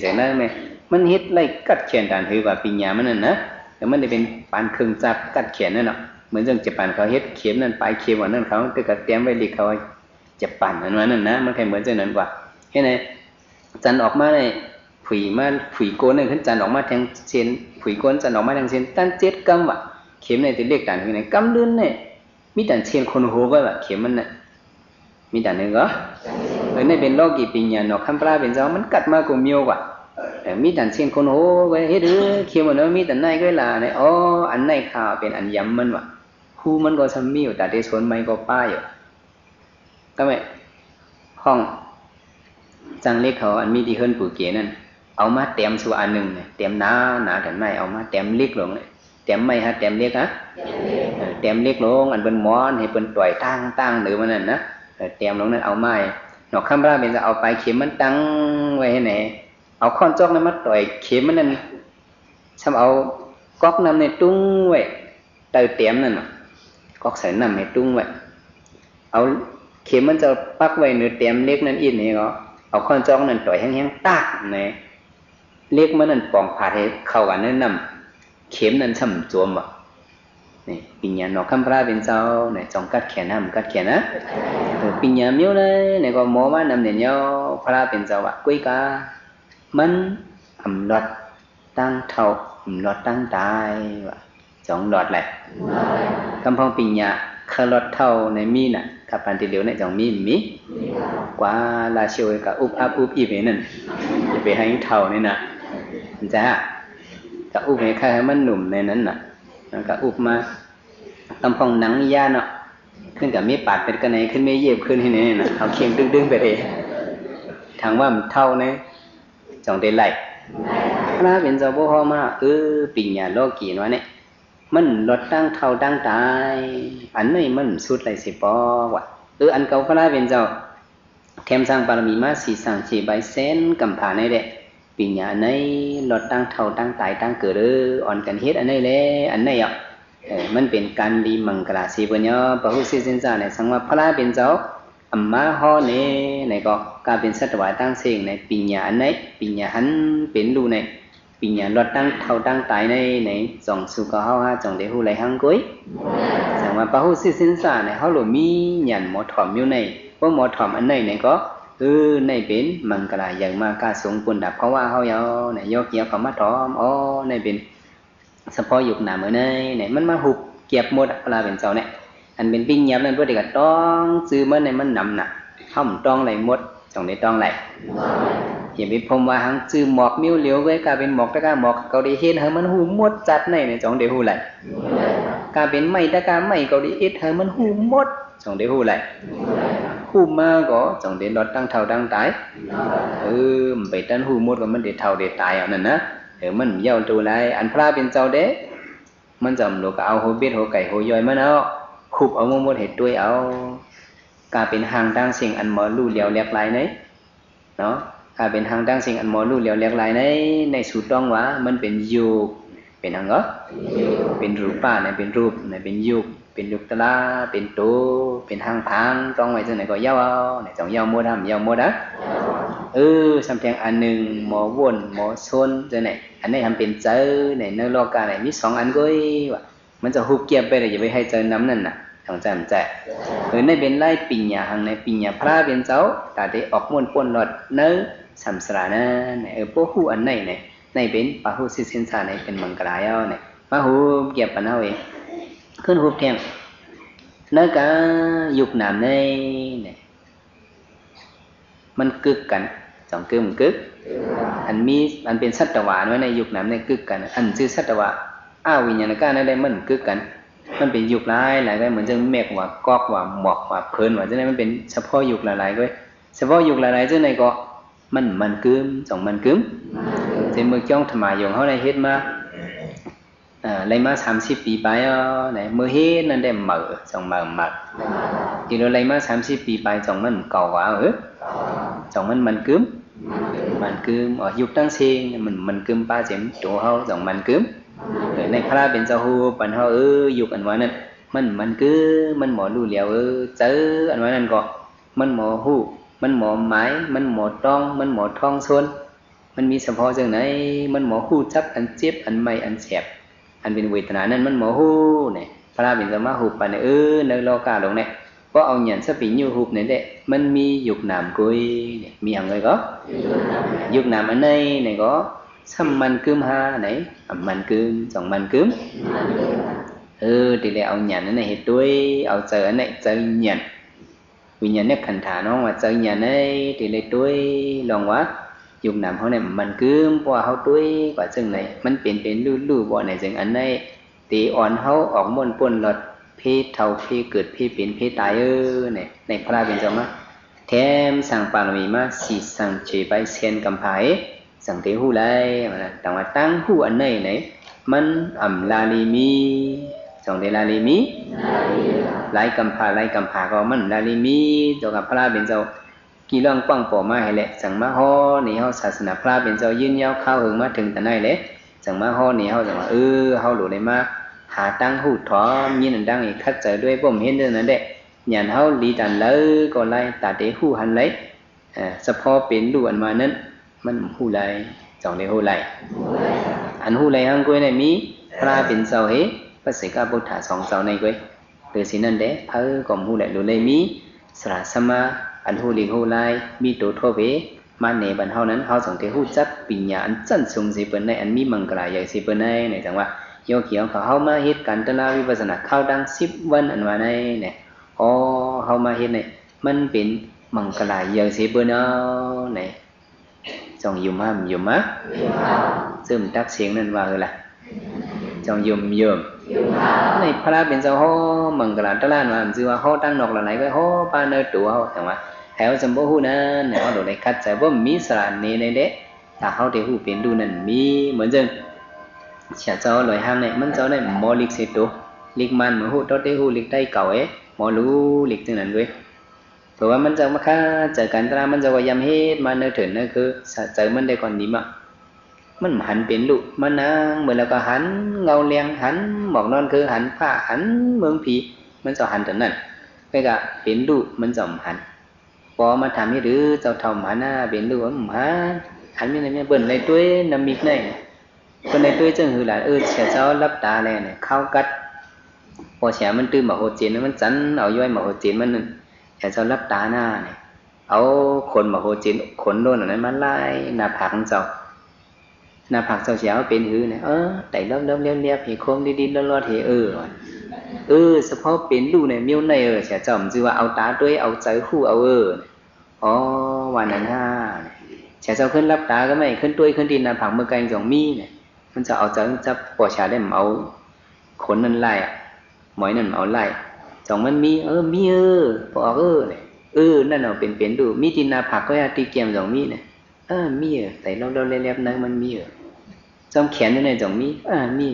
ยนั่นไหมมันเฮ็ดไล่กัดแขนด่านถือว่าปิญญามันนั่นนะแต่มันได้เป็นปานครึ่งจับกัดแขนนั่นเนาะเหมือนเรื่องเจ็บปานเขาเฮ็ดเข็มนั่นปลายเข็มว่านั่นเขาตึกกับเตรียมไว้ลีกเขาเจ็บปานนั่นนะมันแค่เหมือนเจ้านั้นกว่าเฮ็ดไงจันออกมาในผุยโกนนั่นขึ้นจันออกมาทางเส้นผุยโกนจันออกมาทางเส้นตั้นเจ็ดกำว่ะเข็มในตัวเล็กด่านคือไหนกำลื่นเนี่ยมีแต่เส้นคนโหไว้ว่ะเข็มมันน่ะมีแต่นึงก็ในเป็นโลกีปิญญาเนาะคัมปราเป็นเจ้ามันกัดมากูเมียวกว่ามีแต่เช่นคนโหไว้เฮ็ดเขียวมันมีแต่ไหนก็ล่ะเนี่ยอ๋ออันไหนข่าวเป็นอันย้ำมันว่ะฮู้มันก็ซ้ำมีอยู่แต่ได้สวนไม่ก็ป้าอยู่ก็ไม่ห้องจังเล็กเขาอันมีที่เฮิรนปู่เก๋นั่นเอามาเต็มสู่อันหนึ่งเนี่ยเต็มหนาแต่ไม่เอามาเต็มเล็กลงเลยเต็มไม่ฮะเต็มเล็กฮะเต็มเล็กลงอันเป็นม้อนให้เป็นต่อยตั้งหรือมันนั่นนะเต็มลงนั่นเอาไม้หนอกข้ามบ้านเป็นจะเอาไปเข็มมันตั้งไว้ให้ไหนเอาค้อนจอกนั้นมาต่อยเข็มมันนั่นทำเอาก๊อกน้ำในตุ้งไว้เตยเต็มนั่นก๊อกใส่น้ำในตุ้งไว้เอาเข็มมันจะปักไว้เนื้อเต็มเล็กนั่นอินนี่ก็เอาค้อนจอกนั่นต่อยแห้งๆตากเนี่ยเล็กมันนั่นปองผ่าให้เข้ากันนั่นน้ำเข็มนั่นช่ำจวมว่ะนี่ปิญญาหนอกข้ามพระเป็นเจ้าเนี่ยจงกัดแขนน้ำกัดแขนนะปิญญาเมี้ยวเลยเนี่ยก็หมอมานำเนี่ยพระเป็นเจ้าว่ะกุ้ยกามันหลอดตั้งเท่าหลอดตั้งตายว่ะจงหลอดแหละคำพองปิญญาคลอดเท่าในมีน่ะขับพันติเหลียวเนี่ยจงมีกว่าลาเชียวกับอุบอับอุบอีบนั่นจะไปให้เท่านี่นะจ้ากับอุบให้ใครให้มันหนุ่มในนั้นน่ะกับอุบมาคำพองหนังยาเนาะขึ้นกับมีปาดเป็นกันไหนขึ้นไม่เย็บขึ้นที่ไหนน่ะเอาเคียงดึงไปเลยทางว่ามันเท่าเนี่ยจงได้ไหลพระเป็นเจ้าพ่อมาปิญญาโลกีน้อยเนี่ยมันลดตั้งเท่าตั้งตายอันนี้มันสุดเลยสิปอว่ะอันเก่าพระเป็นเจ้าเทมสร้างบารมีมา4 ใบเส้นกำผ่าในเด็กปิญญาในลดตั้งเท่าตั้งตายตั้งเกิดอ่อนกันเฮ็ดอันนี้เลยอันนี้อ่ะมันเป็นการดีมังกรสีปัญญาพระหุสิสินจาในสังวาพระเป็นเจ้าอัมมาฮอเนี่ยในก็การเป็นสัตว์วายตั้งเสียงในปิญญาอันไหนปิญญาหันเป็นรูในปิญญาลดตั้งเท่าตั้งตายในจงสุกเฮาฮะจงได้ฮู้ไหลหังกุ้ยสังว่าพระหุสิสินจาในเฮาหลมีหยันหมอถ่อมอยู่ในว่าหมอถ่อมอันไหนในก็ในเป็นมังกรอย่างมากาสงปุณดับเพราะว่าเฮาเอาในยกเกี่ยวกับมาถ่อมอ๋อในเป็นเฉพาะยุคหน้ามื้อในมันมาหุบเก็บหมดเวลาเป็นเจ้าเนี่ยอันเป็นปิญญานั่นเพื่อที่จะต้องซื้อมันในมันนำหนักห้ามต้องไหลหมดจงได้ต้องไหลอย่าไปพมว่าหังซื้อหมอกมิ้วเหลียวไว้กลายเป็นหมอกตะกาหมอกเกาหลีเฮ็ดให้มันหูหมดจัดในจงได้หูไหลกลายเป็นไม้ตะกาไม้เกาหลีเฮ็ดให้มันหูหมดจงได้หูไหลหูมาก็จงได้ลดตั้งเท่าตั้งตายไปตั้งหูหมดก็มันได้เท่าได้ตายเอานั่นนะมันเย้าตัวไรอันพระเป็นเจ้าเด้มันจำโลกเอาหัวเบ็ดหัวไก่หัวย่อยมันเอาขุบเอาหมดเห็ดด้วยเอากาเป็นหางดังสิ่งอันหมอลู่เหลียวแหลกไหลไหนเนาะ เป็นทางตั้งสิ่งอันหมอรู้เหลียวเรียกหลายในสูตรต้องว่ามันเป็นยุกเป็นทางก็เป็นรูปป้าเนี่ยเป็นรูปเนี่ยเป็นยุกเป็นยุกตะลาเป็นโตเป็นทางพังต้องไว้จังไหนก็ยาวเนี่ยต้องยาวหมดทำยาวหมดนะสำเพียงอันหนึ่งหมอวนหมอชนจังไหนอันนี้ทำเป็นเจอเนี่ยในโลกาเนี่ยมีสองอันก็ว่ามันจะหุบเกียบไปเลยอย่าไปให้เจอน้ำนั่นน่ะต้องจำใจในเป็นไล่ปิญญาหังในปิญญาพระเป็นเจ้าแต่ได้ออกม้วนป้นหลอดเนื้อสัมสรานะเนี่ยพวกหูอันไหนเนี่ยในเป็นปะหูสิสินสาในเป็นมังกรายเนี่ยมาหูเกียบปันเอาเองขึ้นหูเทียงเนื้อกะยุกน้ำในเนี่ยมันกึกกันสองกึมกึกอันเป็นสัตวะไว้ในยุกน้ำในกึกกันอันชื่อสัตวะวิญญาณก้าในได้มันกึกกันมันเป็นยุคหลายก็เหมือนจะเมฆว่ากอกว่าหมอกว่าเพลินว่าจังได๋มันเป็นเฉพาะยุคหลายๆก็เฉพาะยุคหลายๆจังได๋ก็มันกึมสองมันกึมแต่เมื่อจ้องธรรมายงเฮาได้เฮ็ดมาเลยมา30ปีไปไหนเมื่อเฮ็ดนั่นได้เหม่อสองเหม่อทีเราเลยมา30ปีไปสองมันเก่าว่าสองมันกึมยุคตั้งเซงมันกึมป้าเจ็มตัวเฮาสองมันกึมในพระเป็นเจ้าหูปันเฮายุคอันว่านั้นมันคือมันหมอรู้แล้วเจออันว่านั้นก็มันหมอหูมันหมอไม้มันหมอต้องมันหมอทองส่วนมันมีเฉพาะจังไหนมันหมอหูจับอันเจ็บอันไม่อันแสบอันเป็นเวทนานั้นมันหมอหูเนี่ยพระเป็นเจ้ามาหูปันในโลกาลงเนี่ยเพราะเอาหยันสปิญญูหูเนี่ยเด้มันมียุคนามกุยเนี่ยมีอย่างไรก็ยุคนามอันไหนเนี่ยก็sâm man cướm ha này man cướm chồng man cướm thì lại ông nhận này hết đuôi ông chờ này chờ nhận vì nhận này khẩn thả nó mà chờ nhận này thì lại đuôi lòng quá dùng làm họ này man cướm qua họ đuôi quả chừng nàyมันเป็นลู่บ่này chừng anh này thìอ่อนเขาออกมนป่นหลอดพี่เท่าพี่เกิดพี่เป็นพี่ตายnàyในพระเป็นจังมั้ยแถมสั่งปารมีมาสิสั่งเฉยไปเซียนกำไผสังเกตหูเลยแต่ว่าตั้งหูอันไหนไหนมันลาลีมีสองเดลาลีมีไล่กำพาก็มันลาลีมีเจ้ากับพระเป็นเจ้ากี่เรื่องป้องปอมาให้แหละสังมาฮอนี่เฮาศาสนาพระเป็นเจ้ายืนยาวเข้าหึงมาถึงแต่ไหนเลยสังมาฮอนี่เฮาจังว่าเฮาหลุดได้มาหาตั้งหูถอมยินดังอีกคัดเจอด้วยบ่มเห็นเรื่องนั้นแหละญาณเฮาลีตันเลยก็ไล่ตาเตหูหันเลยเฉพาะเป็นดูอันมานั้นมันหูไหลสองเดียวหูไหลอันหูไหลหังกุยในมีพระเป็นเจ้าเหพระสิกาพุทธะสองเจ้าในกุยหรือสินั่นเด้เพิ่งก็หูไหลดูเลยมีสระสมาอันหูลิงหูไหลมีตัวโทเวมาในบรรเทานั้นเขาสองเดียวหูจัดปิญญาอันจันทร์ทรงสิเปิ้นในอันมีมังกรใหญ่สิเปิ้นในเนี่ยจังว่าโยเขียวเขามาเฮ็ดกันตนาวิปัสสนาเข้าดัง10 วันอันว่าในเนี่ยเขามาเฮ็ดเนี่ยมันเป็นมังกรใหญ่สิเปิ้นเนี่ยtrong dùng á dùm tác xiềng nên vào là trong dùng này phá bên sau ho mừng cái là trở lại mà dư ho tăng nọc là này cái ho ba nơi trụ ho chẳng mà theo dùm bố hu nè này ho đồ này cắt sẽ bố mí sả nè này đấy ta ho để hu biến đu nè mí muốn dừng chả cho loài hang này mình cho này mò lịch sẽ trụ lịch man mà hu cho để hu lịch tay cầu ấy mò lú lịch từng lần vớiเพราะว่ามันจะมาค่าเจอกันตรามันจะว่ายำเฮ็ดมาเนื้อถึงนั่นคือเจอมันได้ก่อนนี้มั้งมันหันเป็นลุมันนะเหมือนแล้วก็หันเงาเลียงหันหมอกนอนคือหันผ้าหันเมืองผีมันจะหันถึงนั่นก็จะเป็นลุมันจะหันพอมาทำให้หรือเจ้าทำหันหน้าเป็นลุหันไม่ได้ไม่เบิ่นในตัวน้ำมิกในคนในตัวจึงคือหลานเสียเจ้ารับตาเลยเนี่ยเข้ากัดพอเสียมันตื้อหมอกโหจีนมันจันเอาย่อยหมอกโหจีนมันนั่นแต่เจ้ารับตาหน้าเนี่ยเอาคนมาโหจินคนโน่นอันนั้นมาไล่หน้าผากของเจ้าหน้าผากเจ้าเสียวเป็นหือเนี่ยแต่เริ่มเรียบๆเหโค้งดีๆรอดเหเฉพาะเป็นดูเนี่ยมิ้วในเสียเจ้ามันชื่อว่าเอาตาด้วยเอาใจคู่เอาวันนั้นเสียเจ้าขึ้นรับตาก็ไม่ขึ้นด้วยขึ้นดินหน้าผากเมื่อไกลสองมีเนี่ยมันจะเอาใจจะปวดชาได้เอาขนนั่นไล่หมอยนั่นเอาไล่สองมันมีมีพอเนี่ยนั่นเอาเป็นดูมีดินนาผักก็ยาตีเกียมสองมีเนี่ยมีแต่เราเรียบๆนั้นมันมีจอมแขนในสองมีมี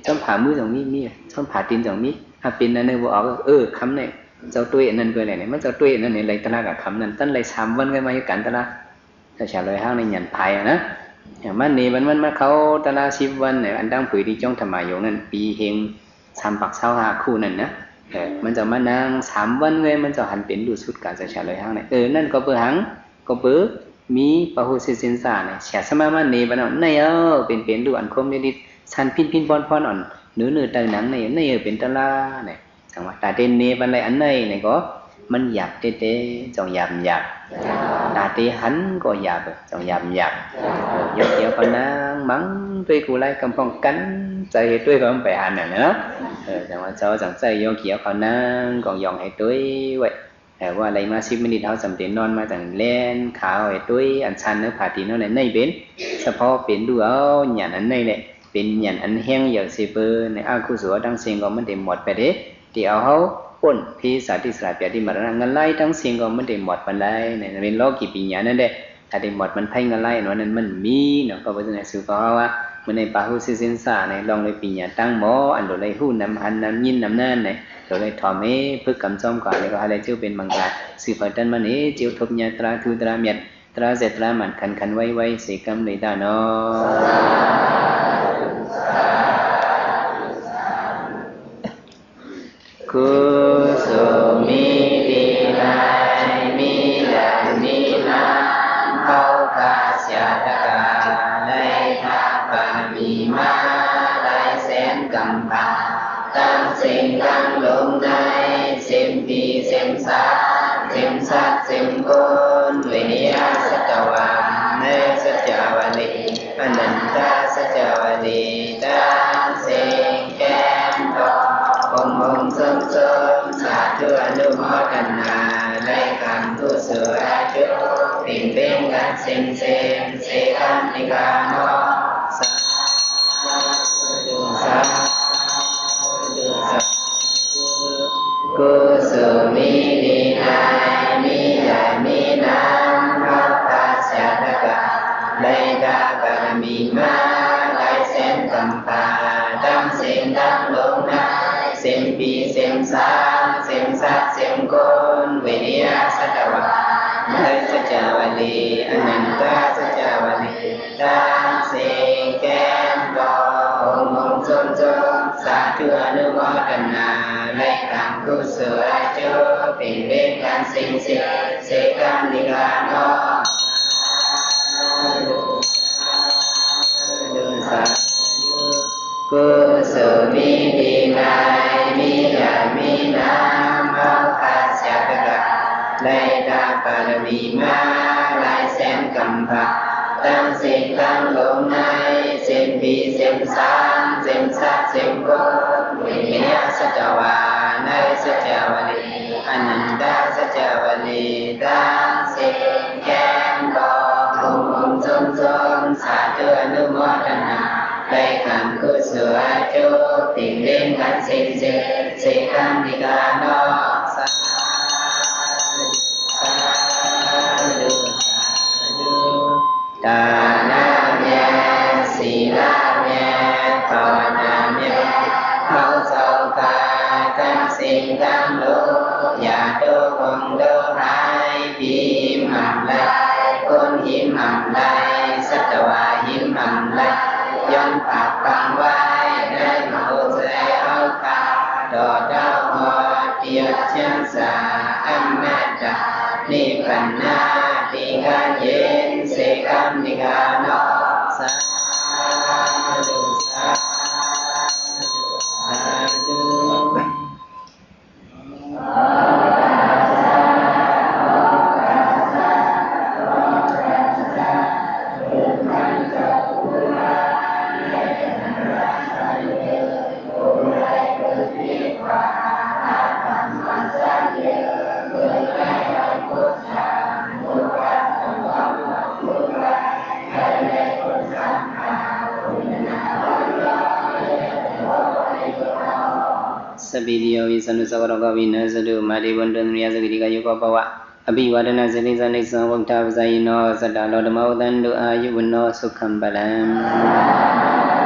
จอมผ่ามือสองมีจอมผ่าตีนสองมีเป็นนั่นเนี่ยบอกคำเนี่ยเจ้าตุ้ยนั่นก็อะไรเนี่ยมันเจ้าตุ้ยนั่นเนี่ยอะไรตลาดกับคำนั้นตั้งไร3 วันกันมาให้กันตลาด แต่ชาลอยห้างในหยันไผ่นะอย่างมันนี่มันเขาตลาด10 วันเนี่ยอันดังผืนที่จ้องธรรมายงนั่นปีเฮง3 ปัก25 คู่นั่นนะมันจะมานั่ง3 วันเลยมันจะหันเป็นดูสุดการชาลอยห้างเนี่ยนั่นก็เปื่อหังก็เปื่อมีปะหูสินสาเนี่ยเสียสมามันนี่บ้านในเป็นดูอันคมนิดชันพินพอนอ่อนเนื้อต่างหนังในเป็นตลาเนี่ยจังหวะแต่เด่นนี่บ้านในอันในเนี่ยก็มันหยาบเต้ๆจ่องหยาบตาเตหันก็หยาบจ่องหยาบยกเกี่ยวกับนางมั้งด้วยกูไล่กำปองกันใจด้วยก็ไม่ไปหันน่ะเนาะจังหวะเจ้าจังใจยกเกี่ยวกับนางก็ยองให้ด้วยไว้แต่ว่าอะไรมา10 นาทีเขาจำเป็นนอนมาจังเล่นขาวให้ด้วยอันชันเนื้อผาตีนั่นในเป็นเฉพาะเป็นดูเอาหยันอันในเนี่ยเป็นหยันอันแห้งอย่างเสเปอร์ในอาคุสัวดังเสียงก็มันเต็มหมดไปเด้ที่เอาเขาป่นพิสาทิสระเปียที่มาแล้วเงินไล่ทั้งเสียงก็มันเต็มหมดปันไล่เนี่ยเป็นโลกีปีญานั่นแหละถ้าเต็มหมดมันไพ่เงินไล่เนาะนั้นมันมีเนาะก็เป็นในสุขภาวะมันในปาหุสินสาในลองเลยปีญาตั้งหมออันโดเลยหู้นำหันนำยินนำนั่นเนี่ยโดเลยถอมพึกกำจอมก่อนเลยก็อะไรเจ้าเป็นบางการสืบพันธุ์มันเจ้าทบญาตราทุตราเมียตราเสตรามันคันไว้เสกรรมเลยได้เนาะกุศลมีดีในมีแหลมมีน้ำเข้าคาเสียตะกาในทาปามีมาได้แสนกำพาตั้งสิ่งตั้งลงในสิ่งปีสิ่งสาสิ่งสัตสิ่งคนวิญญาณสัจวาในสัจวาลีอนันตสัจวาลีตั้งสิ่งแก่ตองส้มสาธุอนุโมทนาในการทุสวดจุปิ่งเป็นกันเสกันนิกาโนสาธุกุศลมีดีในมีใหญ่มีน้ำเข้าพาเสียตะกาในกาบารมีมาหลายแสนกำพาดังเสียงดังลงนาเสียงปีเสียงสามเสียงสัตเสียงคนวิญญาณสัจวาในสัจวาลีอนันตสัจวาลีตั้งเสียงแก้มดอกส้มสาธุอนุโมทนาในการกุศลจุเป็นเรื่องการสิ่งเสกันนิกาโนกุศลมีดีในมีใหญ่มีน้ำเข้าคาเสียตะกาในตาปารมีมาหลายแสนกำพาตั้งสิ่งตั้งลงในสิ่งปีสิ่งสามสิ่งสัตสิ่งคนวิญญาณสัจวาในสัจวาลีอนันตสัจวาลีตั้งสิ่งแก้มดอกส้มสาธุอนุโมทนาในการกุศลจุติเล่นกันสิ่งเสกันนิกาโนสาธุตานาเมศีลาเมภาวนาเมเขาเจ้ากายทั้งสิ่งทั้งโลกอย่าโดวงโดหายพิมหำไหลคนหิมหำไหลสัตวาหิมหำไหลย้อนปากฟังไว้ได้เมาใจเอาคาดอดาวหอเตียเชียงสาอันแม่ดานิพพานาติการเย็นเสกันนิกาโนสาธุสาธุสปิริโยวิสันนุสวรกวินาสตุมาริวันตุนิยสกิริกายุกภวะอภิวาทนาสิริสันนิสังวัฏฏาปะสายโนสัตตะโลธรรมอุตันตุอายุวโนสุขัมปะลัง